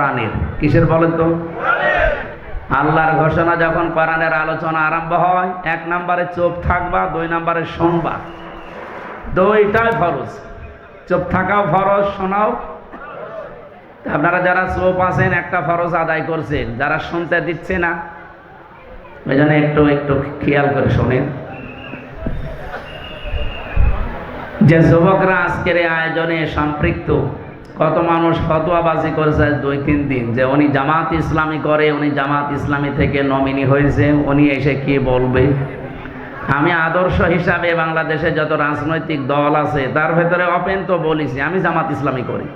কোরআনের কিসের বলেন তো? আল্লাহর ঘোষণা যখন কোরআনের আলোচনা আরম্ভ হয়, এক নম্বরে চুপ থাকবা, দুই নম্বরে শুনবা। দুইটাই ফরজ, চুপ থাকাও ফরজ, শোনাও। আপনারা যারা চুপ আছেন একটা ফরজ আদায় করছেন, যারা শুনতে দিচ্ছে না ওই জন্য একটু একটু খেয়াল করে শোনেন। যে যুবকরা আজকের এই আয়োজনে সম্পৃক্ত, কত মানুষ ফতোয়াবাজি করেছে 2-3 দিন যে উনি জামাত ইসলামী করে, উনি জামাত ইসলামী থেকে নমিনি হয়েছে, উনি এসে কি বলবে। আমি আদর্শ হিসাবে বাংলাদেশে যত রাজনৈতিক দল আছে তার ভেতরে ওপেন তো বলেছি আমি জামাত ইসলামী করি।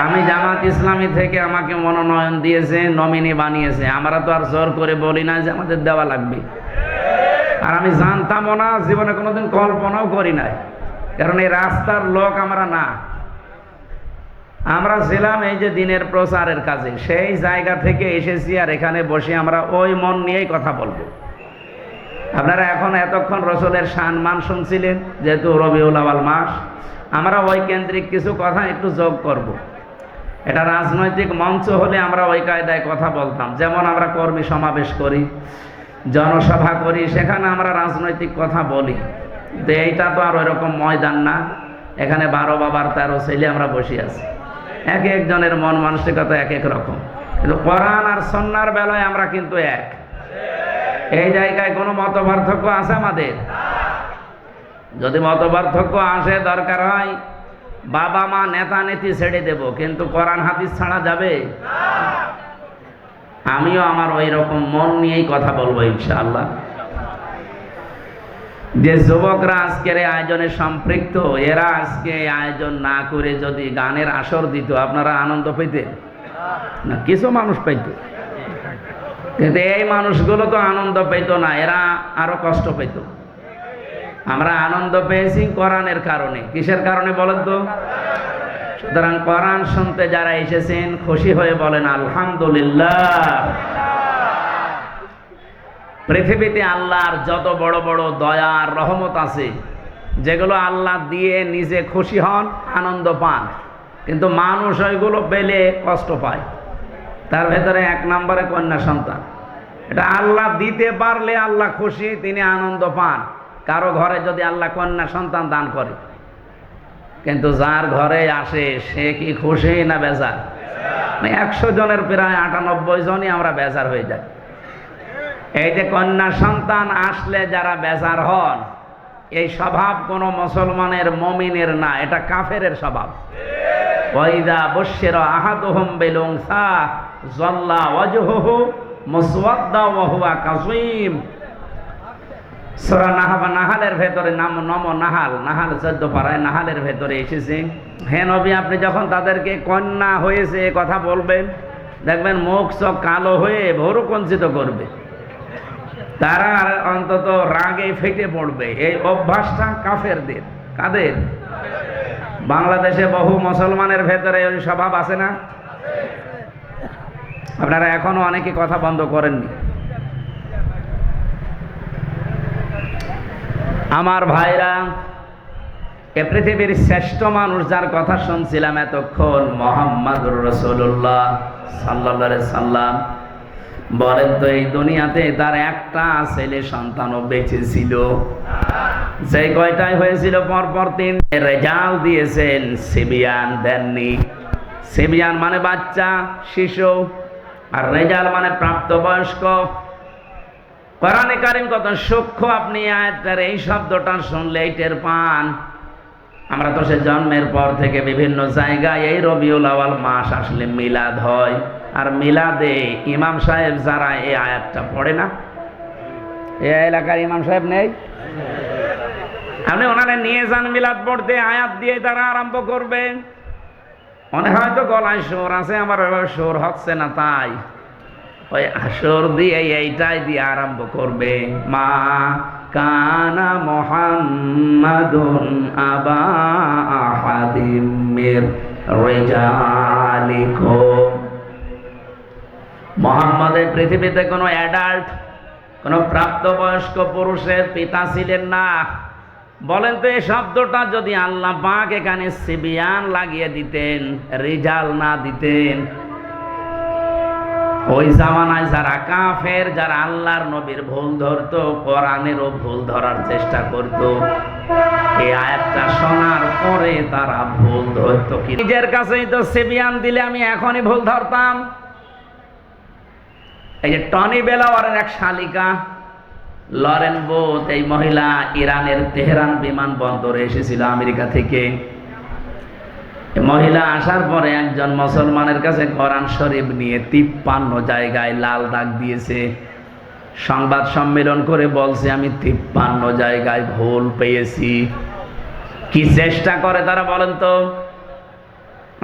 আমি জামাত ইসলামী থেকে আমাকে মনোনয়ন দিয়েছে, নমিনি বানিয়েছে। আমরা তো আর জোর করে বলি না যে আমাদের দেওয়া লাগবে। আর আমি জানতামও না, জীবনে কোনোদিন কল্পনাও করি নাই, কারণ এই রাস্তার লোক আমরা না। আমরা ছিলাম এই যে দিনের প্রচারের কাজে, সেই জায়গা থেকে এসেছি আর এখানে বসে আমরা ওই মন নিয়েই কথা বলবো। আপনারা এখন এতক্ষণ রসুলের সম্মান শুনছিলেন, যেহেতু রবিউল আউয়াল মাস, আমরা ওই কেন্দ্রিক কিছু কথা একটু যোগ করব। এটা রাজনৈতিক মঞ্চ হলে আমরা ওই কায়দায় কথা বলতাম, যেমন আমরা কর্মী সমাবেশ করি, জনসভা করি, সেখানে আমরা রাজনৈতিক কথা বলি। তো এইটা তো আর ওইরকম ময়দান না, এখানে 12 বাবার 13 ছেলে আমরা বসে আছি, এক একজনের মন মানসিকতা এক এক রকম, কিন্তু কোরআন আর সুন্নাহর বেলায় আমরা কিন্তু এক। এই জায়গায় কোনো মতপার্থক্য আছে আমাদের? যদি মতপার্থক্য আসে, দরকার হয় বাবা মা নেতা নেত্রী ছেড়ে দেব, কিন্তু কোরআন হাদিস ছাড়া যাবে? আমিও আমার ওই রকম মন নিয়েই কথা বলবো ইনশাআল্লাহ। যে যুবকরা আজকের এই আয়োজনে সম্পৃক্ত, এরা আজকে আয়োজন না করে যদি গানের আসর দিত, আপনারা আনন্দ পেতেন না? কিছু মানুষ পেত, কিন্তু এই মানুষগুলো তো আনন্দ পেত না, এরা আরো কষ্ট পেত। আমরা আনন্দ পেয়েছি কোরআনের কারণে। কিসের কারণে বলেন তো? সুতরাং কোরআন শুনতে যারা এসেছেন খুশি হয়ে বলেন আলহামদুলিল্লাহ। পৃথিবীতে আল্লাহর যত বড় বড় দয়া আর রহমত আছে, যেগুলো আল্লাহ দিয়ে নিজে খুশি হন, আনন্দ পান, কিন্তু মানুষ ওইগুলো পেলে কষ্ট পায়। তার ভেতরে 1 নম্বরে কন্যা সন্তান। এটা আল্লাহ দিতে পারলে আল্লাহ খুশি, তিনি আনন্দ পান। কারো ঘরে যদি আল্লাহ কন্যা সন্তান দান করে, কিন্তু যার ঘরে আসে সে কি খুশি না বেজার? 100 জনের প্রায় 98 জনই আমরা বেজার হয়ে যাই। এই যে কন্যা সন্তান আসলে যারা বেজার হন, এই স্বভাব কোনো মুসলমানের মুমিনের না, এটা কাফেরের স্বভাব। ওয়াইদা বুশশিরা আহাদুহুম বিল উনসা যাল্লা ওয়াজহুহু মুসওয়াদ্দা ওয়া হুয়া কাযীম। সূরা নাহালের ভেতরে নাহাল 14 পারায় নাহালের ভেতরে এসেছে, হে নবী আপনি যখন তাদেরকে কন্যা হয়েছে কথা বলবেন, দেখবেন মুখ চোখ কালো হয়ে ভরু কঞ্চিত করবে, তারা অন্তত রাগে ফেটে পড়বে। এই অভ্যাসটা কাফেরদের। কাদের? বাংলাদেশে বহু মুসলমানের ভেতরে ওই স্বভাব আছে না? আপনারা এখনো অনেকে কথা বন্ধ করেননি। আমার ভাইরা, এ পৃথিবীর শ্রেষ্ঠ মানুষ যার কথা শুনছিলাম এতক্ষণ, মুহাম্মদুর রাসূলুল্লাহ সাল্লাল্লাহু আলাইহি সাল্লাম, বলেন তো এই দুনিয়াতে তার একটা ছেলে সন্তানও বেঁচে ছিল? যে কয়টাই হয়েছিল পরপর 3 রেজাল্ট দিয়েছেন, সিবিয়ান দেননি। সিবিয়ান মানে বাচ্চা, শিশু, আর রেজাল্ট মানে প্রাপ্তবয়স্ক। কোরআনে কারীম কত সূক্ষ্ম, আপনি আয়াতটার এই শব্দটা শুনলে টের পান। আমরা তো সে জন্মের পর থেকে বিভিন্ন জায়গায় এই রবিউল আউয়াল মাস আসলে মিলাদ হয়, আর মিলাদে ইমাম সাহেব যারা এই আয়াতটা পড়ে না, এই এলাকার ইমাম সাহেব নেই, আপনি ওনারা নিয়ে যান মিলাদ পড়তে, আয়াত দিয়ে তারা আরম্ভ করবেন। মনে হয়তো গলায় সুর আছে, আমার সুর হচ্ছে না, তাই ওই সুর দিয়ে এইটাই দিয়ে আরম্ভ করবে, মা কানা মুহাম্মাদুন আবা আহাদিম মির রিজালিকুম। মুহাম্মদের পৃথিবীতে কোনো অ্যাডাল্ট, কোনো প্রাপ্তবয়স্ক পুরুষের পিতা ছিলেন না। বলেন তো এই শব্দটা যদি আল্লাহ পাক এখানে সিবিয়ান লাগিয়ে দিতেন, রিজাল না দিতেন, ওই জামানায় যারা কাফের, যারা আল্লাহর নবীর ভুল ধরতো, কোরআনেরও ভুল ধরার চেষ্টা করত, এই আয়াতটা শোনার পরে তারা ভুল ধরতো কি? নিজের কাছেই তো সিবিয়ান দিলে আমি এখনই ভুল ধরতাম। এই যে টনি বেলাওয়ারের এক শালিকা লরেন বোথ, এই মহিলা ইরানের তেহরান বিমানবন্দরে এসেছিল আমেরিকা থেকে। মহিলা আসার পরে একজন মুসলমানের কাছে কোরআন শরীফ নিয়ে 53 জায়গায় লাল দাগ দিয়েছে। সংবাদ সম্মেলন করে বলছে আমি 53 জায়গায় ভুল পেয়েছি। কি চেষ্টা করে তারা বলেন তো?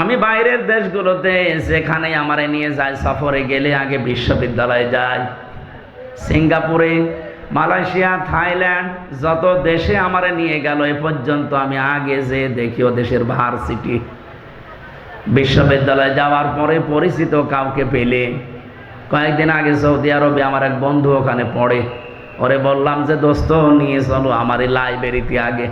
আমি বাইরের দেশগুলোতে যেখানে আমারে নিয়ে যায়, সফরে গেলে আগে বিশ্ববিদ্যালয়ে যাই, সিঙ্গাপুরে, মালয়েশিয়া, থাইল্যান্ড, যত দেশে আমারে নিয়ে গেল এ পর্যন্ত আমি আগে যে দেখি ও দেশের ভার্সিটি, বিশ্ববিদ্যালয়ে যাওয়ার পরে পরিচিত কাউকে পেলে, কয়েকদিন আগে সৌদি আরবে আমার এক বন্ধু ওখানে পড়ে, ওরে বললাম যে দোস্ত নিয়ে চলো আমার এই লাইব্রেরিতে। আগে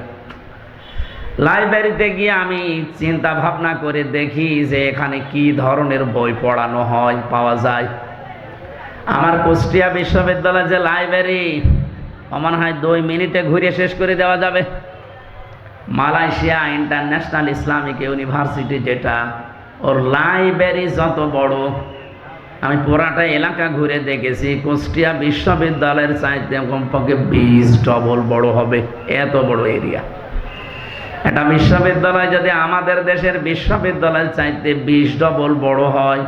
লাইব্রেরিতে গিয়ে আমি চিন্তা ভাবনা করে দেখি যে এখানে কি ধরনের বই পড়ানো হয়, পাওয়া যায়। আমার কুষ্টিয়া বিশ্ববিদ্যালয়ের যে লাইব্রেরি, মনে হয় 2 মিনিটে ঘুরে শেষ করে দেওয়া যাবে। মালয়েশিয়া ইন্টারন্যাশনাল ইসলামিক ইউনিভার্সিটি, যেটা, ওর লাইব্রেরি যত বড়, আমি পুরাটা এলাকা ঘুরে দেখেছি, কুষ্টিয়া বিশ্ববিদ্যালয়ের চাইতে কমপক্ষে 20 ডবল বড় হবে, এত বড় এরিয়া। একটা বিশ্ববিদ্যালয় যদি আমাদের দেশের বিশ্ববিদ্যালয়ের চাইতে 20 ডবল বড় হয়,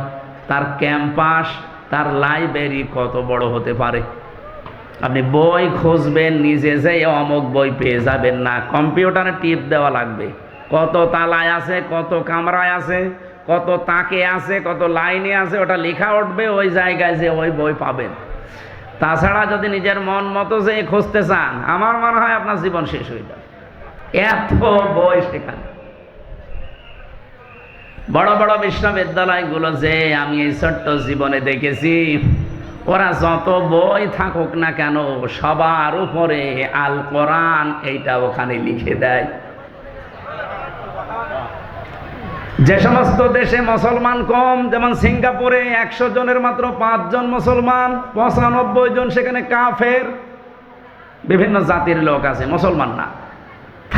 তার ক্যাম্পাস, তার লাইব্রেরি কত বড় হতে পারে? আপনি বই খুঁজবেন, নিজে যে অমুক বই পেয়ে যাবেন না, কম্পিউটারে টিপ দেওয়া লাগবে, কত তালায় আছে, কত কামরায় আছে, কত তাকে আছে, কত লাইনে আছে, ওটা লেখা উঠবে, ওই জায়গায় যে ওই বই পাবেন। তাছাড়া যদি নিজের মন মতো যে খুঁজতে চান, আমার মনে হয় আপনার জীবন শেষ হয়ে যাবে, এত বই সেখানে। বড় বড় বিশ্ববিদ্যালয়গুলো যে আমি এই ছোট্ট জীবনে দেখেছি, ওরা যত বই থাকুক না কেন, সবার উপরে আল কোরআন এইটা ওখানে লিখে দেয়। যে সমস্ত দেশে মুসলমান কম, যেমন সিঙ্গাপুরে 100 জনের মাত্র 5 জন মুসলমান, 95 জন সেখানে কাফের, বিভিন্ন জাতির লোক আছে, মুসলমান না।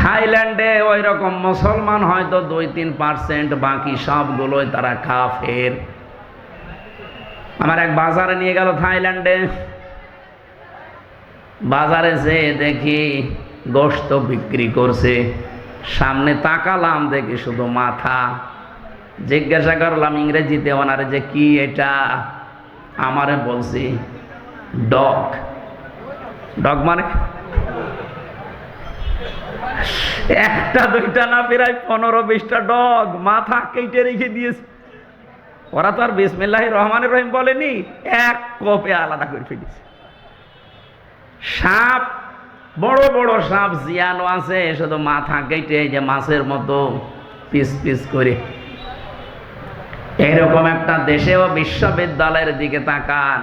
থাইল্যান্ডে ওই রকম মুসলমান হয়তো 2-3%, বাকি সবগুলোই তারা কাফের। আমার এক বাজারে নিয়ে গেল থাইল্যান্ডে, বাজারে যে দেখি গোশত বিক্রি করছে, সামনে তাকালাম দেখি শুধু মাথা। জিজ্ঞাসা করলাম ইংরেজিতে ওনারে যে কি এটা, আমারে বলছি ডগ। ডগ মানে একটা দুইটা না, প্রায় 15-20টা ডগ মাথা কেটে রেখে দিয়েছে। ওরা তো আর বিসমিল্লাহির রহমানির রহিম বলেনি, এক কোপে আলাদা করে ফেলেছে। সাপ, বড় বড় সাপ জিয়ানো আছে, শুধু মাথা কেটে যে মাছের মতো পিস পিস করে। এইরকম একটা দেশেও বিশ্ববিদ্যালয়ের দিকে তাকান,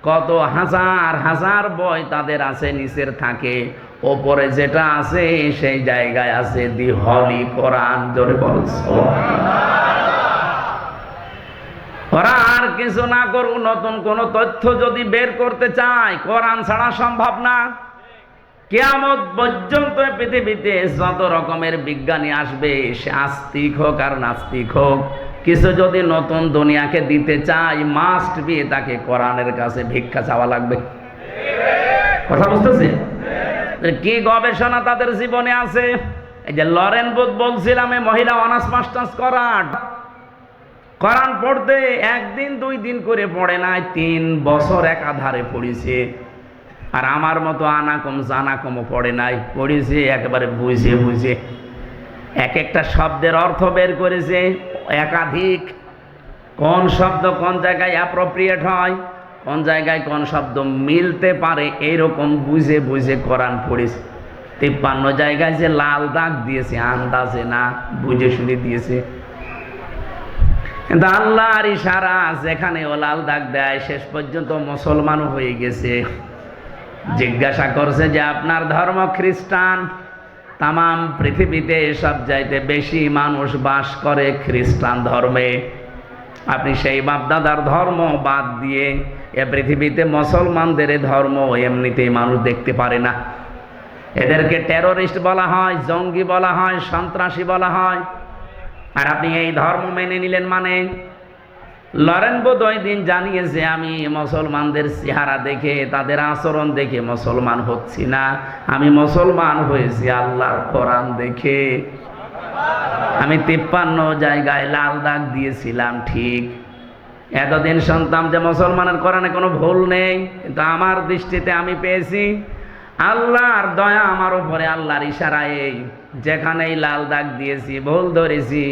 কত হাজার হাজার বই তাদের আছে, নিচের থাকে, ওপরে যেটা আছে সেই জায়গায় আছে দি হলি কোরআন। জোরে বলছো। ওরা আর কিছু না করুক, নতুন কোন তথ্য যদি বের করতে চায়, কোরআন ছাড়া সম্ভব না। কিয়ামত পর্যন্ত পৃথিবীতে যত রকমের বিজ্ঞানী আসবে, সে আস্তিক হোক আর নাস্তিক হোক, কিছু যদি নতুন দুনিয়াকে দিতে চায়, মাস্ট বি তাকে কোরআনের কাছে ভিক্ষা চাওয়া লাগবে। কথা বুঝতেছে? কি গবেষণা তাদের জীবনে আছে। এই যে লরেন বুথ বলছিলাম, এই মহিলা অনার্স মাস্টার্স করার, কোরআন পড়তে 1 দিন 2 দিন করে পড়ে নাই, 3 বছর একাধারে পড়েছে। আর আমার মতো আনাকম জানাকমও পড়ে নাই, পড়েছে একেবারে বুঝে বুঝে। এক একটা শব্দের অর্থ বের করেছে একাধিক, কোন শব্দ কোন জায়গায় অ্যাপ্রোপ্রিয়েট হয়, কোন জায়গায় কোন শব্দ মিলতে পারে, এইরকম বুঝে বুঝে কোরআন পড়েছে। 53 জায়গায় যে লাল দাগ দিয়েছে, আন্দাজে না, বুঝে শুনে দিয়েছে। কিন্তু আল্লাহর ইশারা, যেখানে ও লাল দাগ দেয়, শেষ পর্যন্ত মুসলমানও হয়ে গেছে। জিজ্ঞাসা করছে যে আপনার ধর্ম খ্রিস্টান, তামাম পৃথিবীতে সবচাইতে বেশি মানুষ বাস করে খ্রিস্টান ধর্মে। আপনি সেই বাপদাদার ধর্ম বাদ দিয়ে এ পৃথিবীতে মুসলমানদের ধর্ম এমনিতেই মানুষ দেখতে পারে না। এদেরকে টেরোরিস্ট বলা হয়, জঙ্গি বলা হয়, সন্ত্রাসী বলা হয়। আর আপনি এই ধর্ম মেনে নিলেন মানে? লরেন বোধহয় দিন জানিয়েছে, আমি মুসলমানদের চেহারা দেখে, তাদের আচরণ দেখে মুসলমান হচ্ছি না, আমি মুসলমান হয়েছি আল্লাহর কোরআন দেখে। আমি 53 জায়গায় লাল দাগ দিয়েছিলাম, ঠিক। এতদিন শুনতাম যে মুসলমানের কোরআনে কোনো ভুল নেই, কিন্তু আমার দৃষ্টিতে আমি পেয়েছি আল্লাহর দয়া আমার উপরে, আল্লাহর ইশারায় যেখানেই লাল দাগ দিয়েছি, ভুল ধরেছি,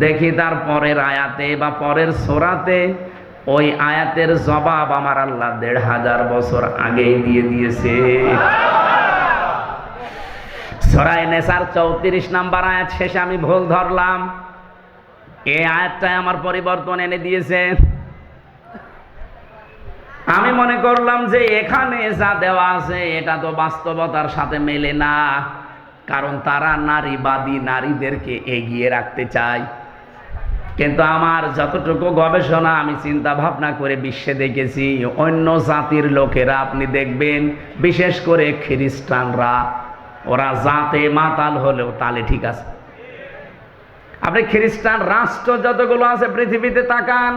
দেখি তার পরের আয়াতে বা পরের সূরাতে ওই আয়াতের জবাব আমার আল্লাহ 1500 বছর আগেই দিয়ে দিয়েছে। সূরা নেসার 34 নম্বর আয়াত শেষে আমি ভুল ধরলাম, এই আয়াতটাই আমার পরিবর্তন এনে দিয়েছে। আমি মনে করলাম যে এখানে যা দেওয়া আছে এটা তো বাস্তবতার সাথে মেলে না, কারণ তারা নারীবাদী, নারীদেরকে এগিয়ে রাখতে চায়। কিন্তু আমার যতটুকু গবেষণা, আমি চিন্তা ভাবনা করে বিশ্বে দেখেছি, অন্য জাতির লোকেরা আপনি দেখবেন, বিশেষ করে খ্রিস্টানরা, ওরা জাতে মাতাল হলেও তালে ঠিক আছে। আপনি খ্রিস্টান রাষ্ট্র যতগুলো আছে পৃথিবীতে তাকান,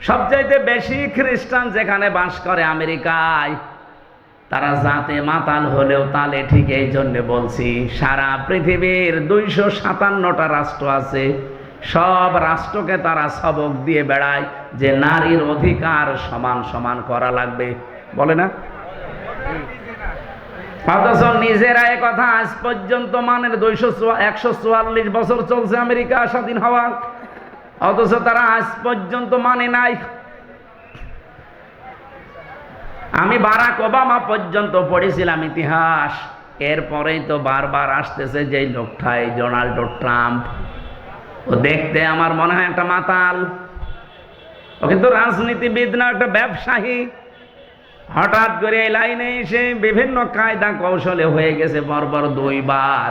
সবচাইতে বেশি খ্রিস্টান যেখানে বাস করে আমেরিকায়, তারা জাতে মাতাল হলেও তালে ঠিক। এই জন্য বলছি, সারা পৃথিবীর 257টা রাষ্ট্র আছে, সব রাষ্ট্রকে তারা সবক দিয়ে বেড়ায় যে নারীর অধিকার সমান সমান করা লাগবে, বলে না? অথচ নিজেরা এ কথা আজ পর্যন্ত মানের 144 বছর চলছে আমেরিকা স্বাধীন হওয়া, অথচ তারা আজ পর্যন্ত মানে নাই। আমি বারাক ওবামা পর্যন্ত পড়েছিলাম ইতিহাস, এরপরেই তো বারবার আসতেছে যে লোকটাই ডোনাল্ড ট্রাম্প। ও দেখতে আমার মনে হয় একটা মাতাল, ও কিন্তু রাজনীতিবিদ না, একটা ব্যবসায়ী। হঠাৎ করে এই লাইনে এসে বিভিন্ন কায়দা কৌশলে হয়ে গেছে বর্বর 2 বার।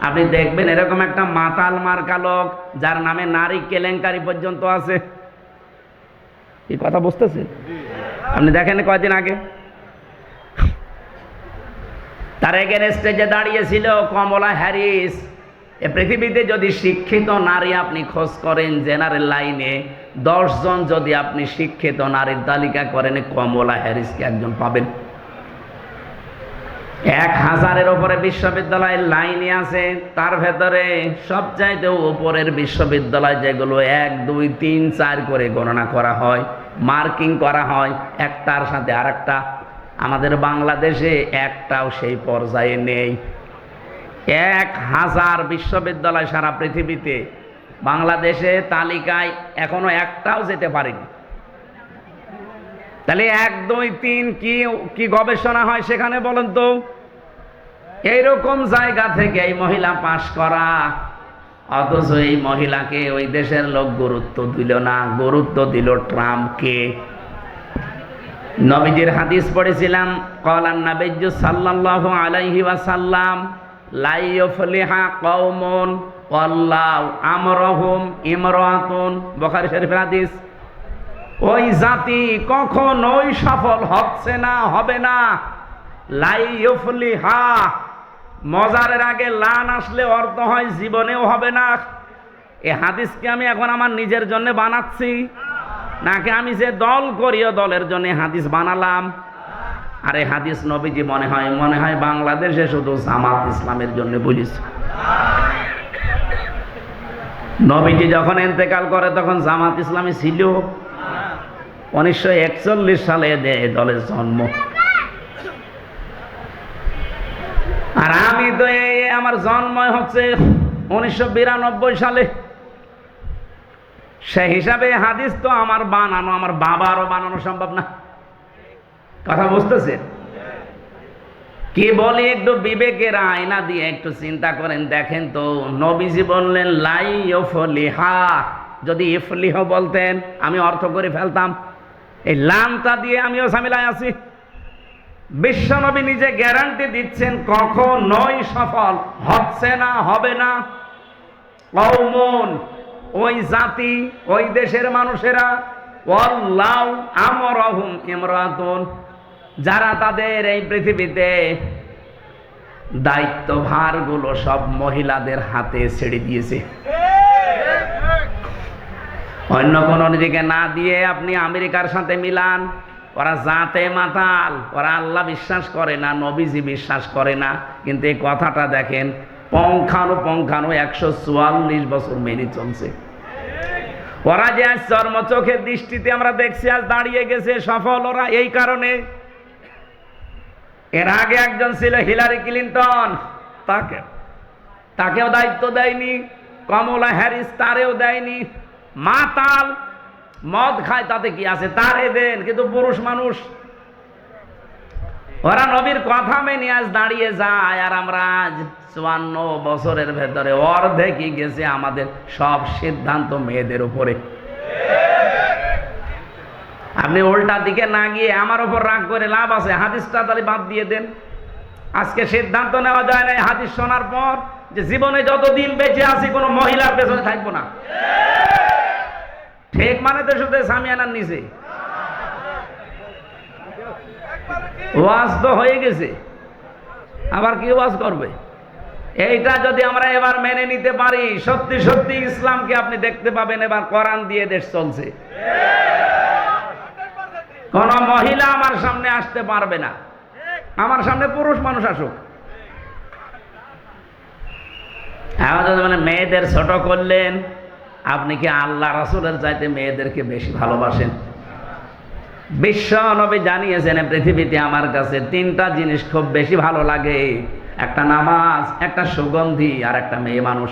আপনি দেখবেন এরকম একটা মাতাল মার্কা লোক যার নামে নারী কেলেঙ্কারি পর্যন্ত আছে। এই কথা বুঝতেছেন? আপনি দেখেন কয়দিন আগে তার এগেনস্টে যে দাঁড়িয়েছিল কমলা হ্যারিস। এ পৃথিবীতে যদি শিক্ষিত নারী আপনি খোঁজ করেন জেনারেল লাইনে, 10 জন যদি আপনি শিক্ষিত নারীর তালিকা করেন, কমলা হ্যারিসকে একজন পাবেন। 1000-এর উপরে বিশ্ববিদ্যালয়ের লাইনে আছে, তার ভেতরে সবচাইতে উপরের বিশ্ববিদ্যালয় যেগুলো 1, 2, 3, 4 করে গণনা করা হয়, মার্কিং করা হয় একটার সাথে আরেকটা, আমাদের বাংলাদেশে একটাও সেই পর্যায়ে নেই। 1000 বিশ্ববিদ্যালয় সারা পৃথিবীতে, বাংলাদেশে তালিকায় এখনো একটাও যেতে পারেনি। তাহলে 1, 2, 3 কি গবেষণা হয় সেখানে বলেন তো? এইরকম জায়গা থেকে এই মহিলা পাশ করা, অথচ এই মহিলাকে ওই দেশের লোক গুরুত্ব দিল না, গুরুত্ব দিল ট্রাম্পকে। নবীজির হাদিস পড়েছিলাম, ক্বালান নাবিয়্যু সাল্লাল্লাহু আলাইহি ওয়াসাল্লাম, লা ইউফলিহা কওমুন ওয়াল্লাহু আমরুহুম ইমরাতুন, বুখারী শরীফের হাদিস। ওই জাতি কখনোই সফল হচ্ছে না, হবে না। লা ইউফলিহা, মজারের আগে লান আসলে অর্থ হয় জীবনেও হবে না। এই হাদিসকে আমি এখন আমার নিজের জন্য বানাচ্ছি নাকি আমি যে দল করি ও দলের জন্য হাদিস বানালাম? আর এই হাদিস নবীজি মনে হয় বাংলাদেশে শুধু জামাত ইসলামের জন্য বলিস। নবীজি যখন ইন্তেকাল করে তখন জামাত ইসলামী ছিল? 1941 সালে দলের জন্ম। আর আমি তো আমার জন্ম হচ্ছে 1992 সালে। সেই হিসাবে হাদিস তো আমার বানানো, আমার বাবারও বানানো সম্ভব না। কথা বুঝতেছেন? কি বলি, একটু বিবেকের আয়না দিয়ে একটু চিন্তা করেন, দেখেন তো। নবীজি বললেন লাই ইফলিহা, যদি ইফলিহ বলতেন আমি অর্থ করে ফেলতাম। এই লামটা দিয়ে আমিও ঝামেলায় আছি। বিশ্বনবী নিজে গ্যারান্টি দিচ্ছেন কখনোই সফল হচ্ছে না, হবে না। কওমুন, ওই জাতি, ওই দেশের মানুষেরা, ওয়াল্লাহু আমরাহুম ইমরাতুন, যারা তাদের এই পৃথিবীতে দায়িত্বভারগুলো সব মহিলাদের হাতে ছেড়ে দিয়েছে। অন্য কোন দিকে না দিয়ে আপনি আমেরিকার সাথে মিলান, ওরা জাতে মাতাল, ওরা আল্লাহ বিশ্বাস করে না, নবীজি বিশ্বাস করে না, কিন্তু এই কথাটা দেখেন পঙ্খানু 144 বছর মেনে চলছে। ওরা যে আজ চর্ম চোখের দৃষ্টিতে আমরা দেখছি আজ দাঁড়িয়ে গেছে সফল, ওরা এই কারণে। এর আগে একজন ছিল হিলারি ক্লিনটন, তাকেও দায়িত্ব দেয়নি, কমলা হ্যারিস তারেও দেয়নি। মাতাল, মদ খায়, তাতে কি আছে, তারে দেন, কিন্তু পুরুষ মানুষ। ওরা নবীর কথা মেনে আজ দাঁড়িয়ে যায়, আর আমরা আজ 54 বছরের ভেতরে অর্ধেকই গেছে আমাদের সব সিদ্ধান্ত মেয়েদের উপরে। আপনি উল্টা দিকে না গিয়ে আমার উপর রাগ করে লাভ আছে, হাদিসটা তাহলে বাদ দিয়ে দেন। আজকে সিদ্ধান্ত নেওয়া যায় না হাদিস শোনার পর যে জীবনে যতদিন বেঁচে আছি কোনো মহিলার পেছনে থাকবো না। ঠিক মানে তো শুধু সামিয়ানার নিচে ওয়াজ তো হয়ে গেছে, আবার কি ওয়াজ করবে? এইটা যদি আমরা এবার মেনে নিতে পারি, সত্যি সত্যি ইসলামকে আপনি দেখতে পাবেন এবার কোরআন দিয়ে দেশ চলছে। কোন মহিলা আমার সামনে আসতে পারবে না, আমার সামনে পুরুষ মানুষ আসুক। মানে মেয়েদের ছোট করলেন, আপনি কি আল্লাহ রাসূলের চাইতে মেয়েদেরকে বেশি ভালোবাসেন? বিশ্ব নবী জানিয়েছেন পৃথিবীতে আমার কাছে 3টা জিনিস খুব বেশি ভালো লাগে, একটা নামাজ, একটা সুগন্ধি, আর একটা মেয়ে মানুষ।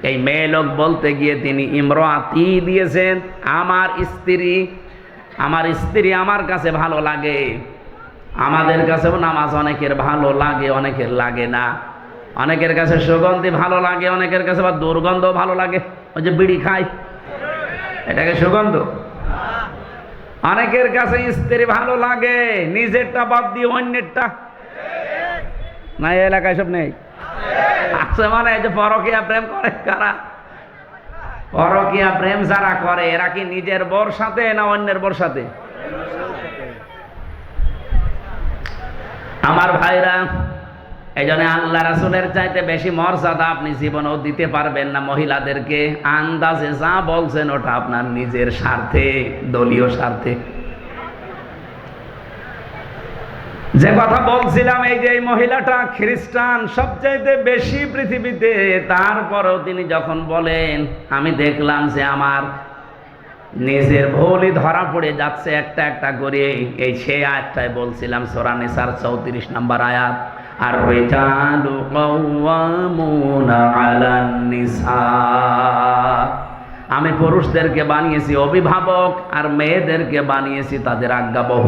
এই মেয়ে লোক বলতে গিয়ে তিনি ইমরাতি দিয়েছেন, আমার স্ত্রী। আমার স্ত্রী আমার কাছে ভালো লাগে। আমাদের কাছেও নামাজ অনেকের ভালো লাগে, অনেকের লাগে না। অনেকের কাছে সুগন্ধি ভালো লাগে, অনেকের কাছে আবার দুর্গন্ধ ভালো লাগে। ওই যে বিড়ি খায়, এটাকে সুগন্ধ। অনেকের কাছে স্ত্রী ভালো লাগে, নিজেরটা বাদ দিয়ে অন্যেরটা। না এই এলাকায় সব নেই আছে, মানে এই যে পরকীয়া প্রেম করে কারা? পরকীয়া প্রেম যারা করে এরা কি নিজের বর সাথে না অন্যের বর সাথে? আমার ভাইরা, এই জন্য আল্লাহ রাসূলের চাইতে বেশি মর্যাদা আপনি জীবনেও দিতে পারবেন না মহিলাদেরকে। আন্দাজে যা বলছেন ওটা আপনার নিজের স্বার্থে, দলীয় স্বার্থে। যে কথা বলছিলাম, এই যে এই মহিলাটা খ্রিস্টান সবচাইতে বেশি পৃথিবীতে, তারপরেও তিনি যখন বলেন আমি দেখলাম যে আমার নিজের ভুলই ধরা পড়ে যাচ্ছে একটা একটা করে, এই সেই আয়াতটাই বলছিলাম, সূরা নিসার 34 নম্বর আয়াত, আর রিজালু কাওয়ামুনা আলান নিসা। আমি পুরুষদেরকে বানিয়েছি অভিভাবক আর মেয়েদেরকে বানিয়েছি তাদের আজ্ঞাবহ।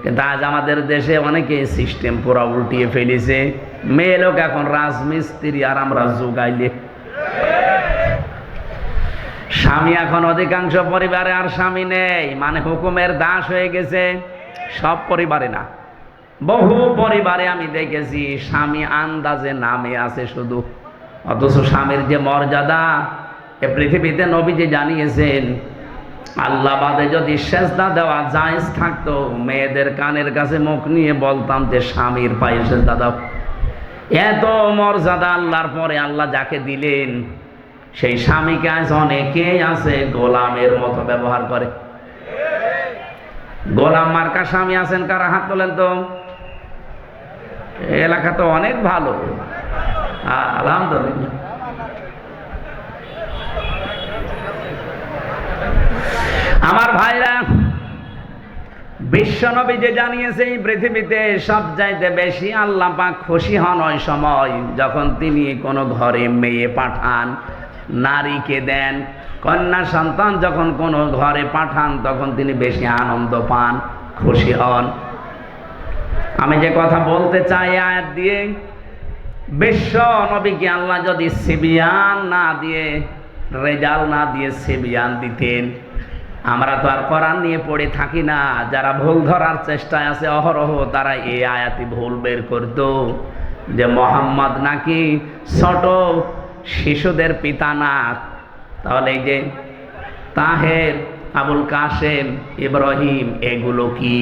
কিন্তু আজ আমাদের দেশে অনেকে সিস্টেম পুরো উল্টিয়ে ফেলেছে। মেয়ে লোক এখন রাজমিস্ত্রি আর আমরা যোগাইলে। স্বামী এখন অধিকাংশ পরিবারে আর স্বামী নেই, মানে হুকুমের দাস হয়ে গেছে। সব পরিবারে না, বহু পরিবারে আমি দেখেছি স্বামী আন্দাজে নামে আছে শুধু, অথচ স্বামীর যে মর্যাদা এ পৃথিবীতে নবীজি জানিয়েছেন। আল্লাহ বাদে যদি সেজদা দেওয়া জায়েজ থাকতো, মেয়েদের কানের কাছে মুখ নিয়ে বলতাম যে স্বামীর পায়ে সেজদা দাও। এত মর্যাদা আল্লাহর পরে আল্লাহ যাকে দিলেন, সেই স্বামীকে আজ অনেকেই আছে গোলামের মতো ব্যবহার করে। গোলাম মার্কা স্বামী আছেন কারা? হাত তোলেন তো। এলাকা তো অনেক ভালো, আলহামদুলিল্লাহ। আমার ভাইরা, বিশ্বনবী যে জানিয়েছে এই পৃথিবীতে সবচাইতে বেশি আল্লাহ পাক খুশি হন ওই সময় যখন তিনি কোনো ঘরে মেয়ে পাঠান, নারীকে দেন। কন্যা সন্তান যখন কোনো ঘরে পাঠান তখন তিনি বেশি আনন্দ পান, খুশি হন। আমি যে কথা বলতে চাই আয়াত দিয়ে, বিশ্ব নবীকে আল্লাহ যদি সিবিয়ান না দিয়ে, রেজাল না দিয়ে সিবিয়ান দিতেন, আমরা তো আর কোরআন নিয়ে পড়ে থাকি না। যারা ভুল ধরার চেষ্টায় আছে অহরহ, তারা এই আয়াতি ভুল বের করতো যে মোহাম্মদ নাকি ছোট শিশুদের পিতা না। তাহলে এই যে তাহের, আবুল কাসেম, ইব্রাহিম, এগুলো কি?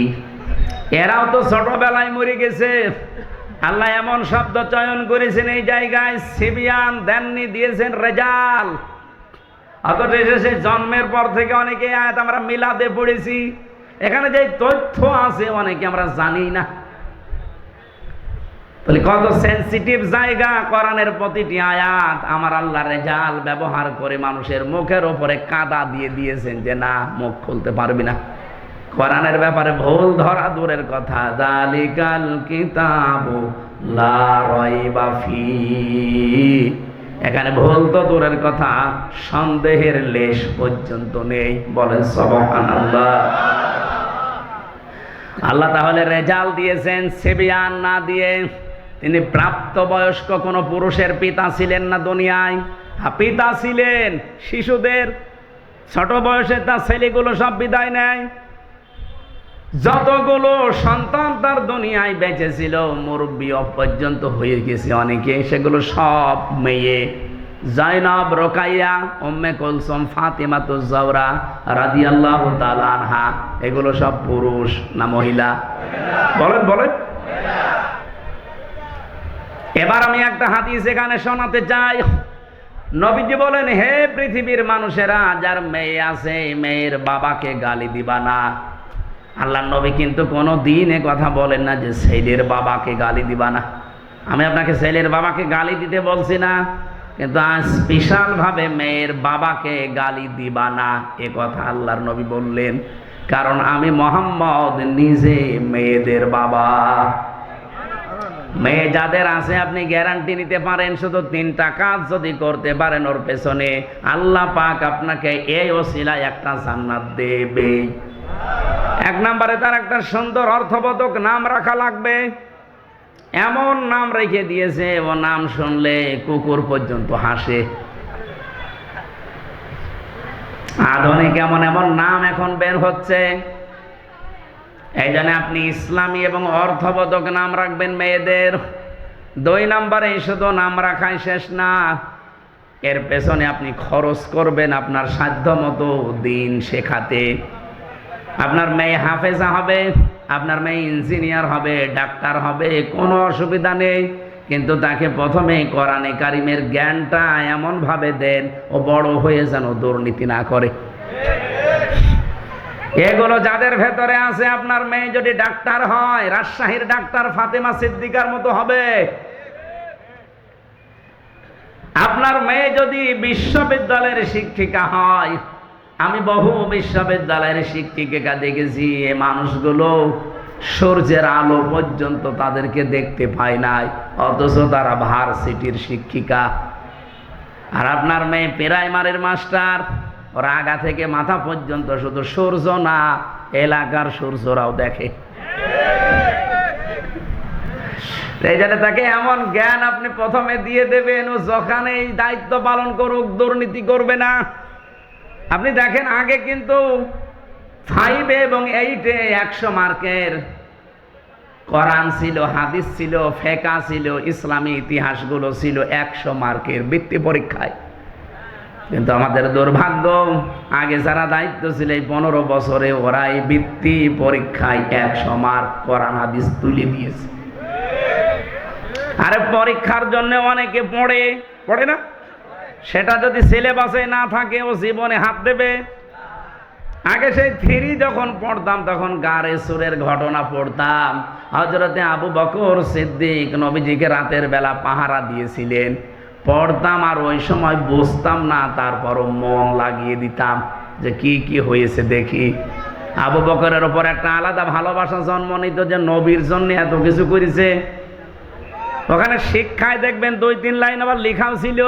এরাও তো ছোটবেলায় মরে গেছে। আল্লাহ এমন শব্দ চয়ন করেছেন এই জায়গায়, সিবিয়ান দেননি, দিয়েছেন রেজাল। অথচ সে জন্মের পর থেকে অনেকে আয়াত আমরা মিলাদে পড়েছি, এখানে যে তথ্য আছে অনেকে আমরা জানি না। তাহলে কত সেনসিটিভ জায়গা কোরআনের প্রতিটি আয়াত। আমার আল্লাহ রেজাল ব্যবহার করে মানুষের মুখের ওপরে কাদা দিয়ে দিয়েছেন যে না, মুখ খুলতে পারবি না। কোরআনের ব্যাপারে ভুল ধরা দূরের কথা। যালিকাল কিতাবু লা রাইবা ফি, এখানে ভুল তো দূরের কথা, সন্দেহের লেশ পর্যন্ত নেই। বলেন সুবহানাল্লাহ। আল্লাহ তাহলে রেজাল দিয়েছেন সিবিয়ান না দিয়ে। তিনি প্রাপ্তবয়স্ক কোন পুরুষের পিতা ছিলেন না দুনিয়ায়। পিতা ছিলেন শিশুদের, ছোট বয়সে তার ছেলেগুলো সব বিদায় নেয়। যতগুলো সন্তান তার দুনিয়ায় বেঁচে ছিল, মুরব্বী পর্যন্ত হয়ে গেছে অনেকে, সেগুলো সব মেয়ে। জাইনাব, রোকাইয়া, উম্মে কুলসুম, ফাতিমাতুজ জহরা রাদিয়াল্লাহু তাআলা আনহা, এগুলো সব পুরুষ না মহিলা? বলেন বলেন। এবার আমি একটা হাদিস এখানে শোনাতে চাই। নবীজি বলেন, হে পৃথিবীর মানুষেরা, যার মেয়ে আছে মেয়ের বাবাকে গালি দিবা না। আল্লাহ নবী কিন্তু কোনো দিন এ কথা বলেন না যে ছেলের বাবাকে গালি দিবা না। আমি আপনাকে ছেলের বাবাকে গালি দিতে বলছি না, কিন্তু আজ স্পেশাল ভাবে মেয়ের বাবাকে গালি দিবা না এ কথা আল্লাহর নবী বললেন। কারণ আমি মুহাম্মদ নিজে মেয়েদের বাবা। মেয়ে যাদের আছে আপনি গ্যারান্টি নিতে পারেন, শুধু 3টা কাজ যদি করতে পারেন ওর পেছনে আল্লাহ পাক আপনাকে এই ওসিলায় একটা জান্নাত দেবে। 1 নম্বরে তার একটা সুন্দর অর্থবোধক নাম রাখা লাগবে। এমন নাম রেখে দিয়েছে, ও নাম শুনলে কুকুর পর্যন্ত হাসে। আধুনিক এমন এমন নাম এখন বের হচ্ছে। এই জন্য আপনি ইসলামী এবং অর্থবোধক নাম রাখবেন মেয়েদের। 2 নম্বরে শুধু নাম রাখাই শেষ না, এর পেছনে আপনি খরচ করবেন আপনার সাধ্য মতো দিন শেখাতে। আপনার মেয়ে হাফেজা হবে, আপনার মেয়ে ইঞ্জিনিয়ার হবে, ডাক্তার হবে, কোনো অসুবিধা নেই, কিন্তু তাকে প্রথমে কোরআনে কারিমের জ্ঞানটা এমন ভাবে দেন ও বড় হয়ে যেন দুর্নীতি না করে। এগুলো যাদের ভেতরে আছে, আপনার মেয়ে যদি ডাক্তার হয়, রাজশাহীর ডাক্তার ফাতেমা সিদ্দিকার মতো হবে। আপনার মেয়ে যদি বিশ্ববিদ্যালয়ের শিক্ষিকা হয়, আমি বহু বিশ্ববিদ্যালয়ের শিক্ষিকা দেখেছি, এই মানুষগুলো সূর্যের আলো পর্যন্ত তাদেরকে দেখতে পায় নাই, অথচ তারা ভার্সিটির শিক্ষিকা। আর আপনার মেয়ে প্রাইমারির মাস্টার, ওর আগা থেকে মাথা পর্যন্ত শুধু সূর্য না, এলাকার সূর্যরাও দেখে। এই জন্য তাকে এমন জ্ঞান আপনি প্রথমে দিয়ে দেবেন, ও যখন এই দায়িত্ব পালন করুক দুর্নীতি করবে না। আপনি দেখেন আগে কিন্তু 5 এবং 8-এ 100 মার্কের কোরআন ছিল, হাদিস ছিল, ফিকহ ছিল, ইসলামী ইতিহাসগুলো ছিল 100 মার্কের বৃত্তি পরীক্ষায়। কিন্তু আমাদের দুর্ভাগ্য, আগে যারা দায়িত্ব ছিল এই 15 বছরে ওরা এই বৃত্তি পরীক্ষায় 100 মার্ক কোরআন হাদিস তুলে দিয়েছে। আরে পরীক্ষার জন্য অনেকে পড়ে না, সেটা যদি সিলেবাসে না থাকে ও জীবনে হাত দেবে। আগে সেই 3 যখন পড়তাম তখন গারে সুরের ঘটনা পড়তাম। হযরতে আবু বকর সিদ্দিক নবীজিকে রাতের বেলা পাহারা দিয়েছিলেন, পড়তাম আর ওই সময় বুঝতাম না, তারপরও মন লাগিয়ে দিতাম যে কি কি হয়েছে দেখি। আবু বকরের ওপর একটা আলাদা ভালোবাসা জন্ম নিত যে নবীর জন্য এত কিছু করেছে। ওখানে শিক্ষায় দেখবেন 2-3 লাইন আবার লেখাও ছিল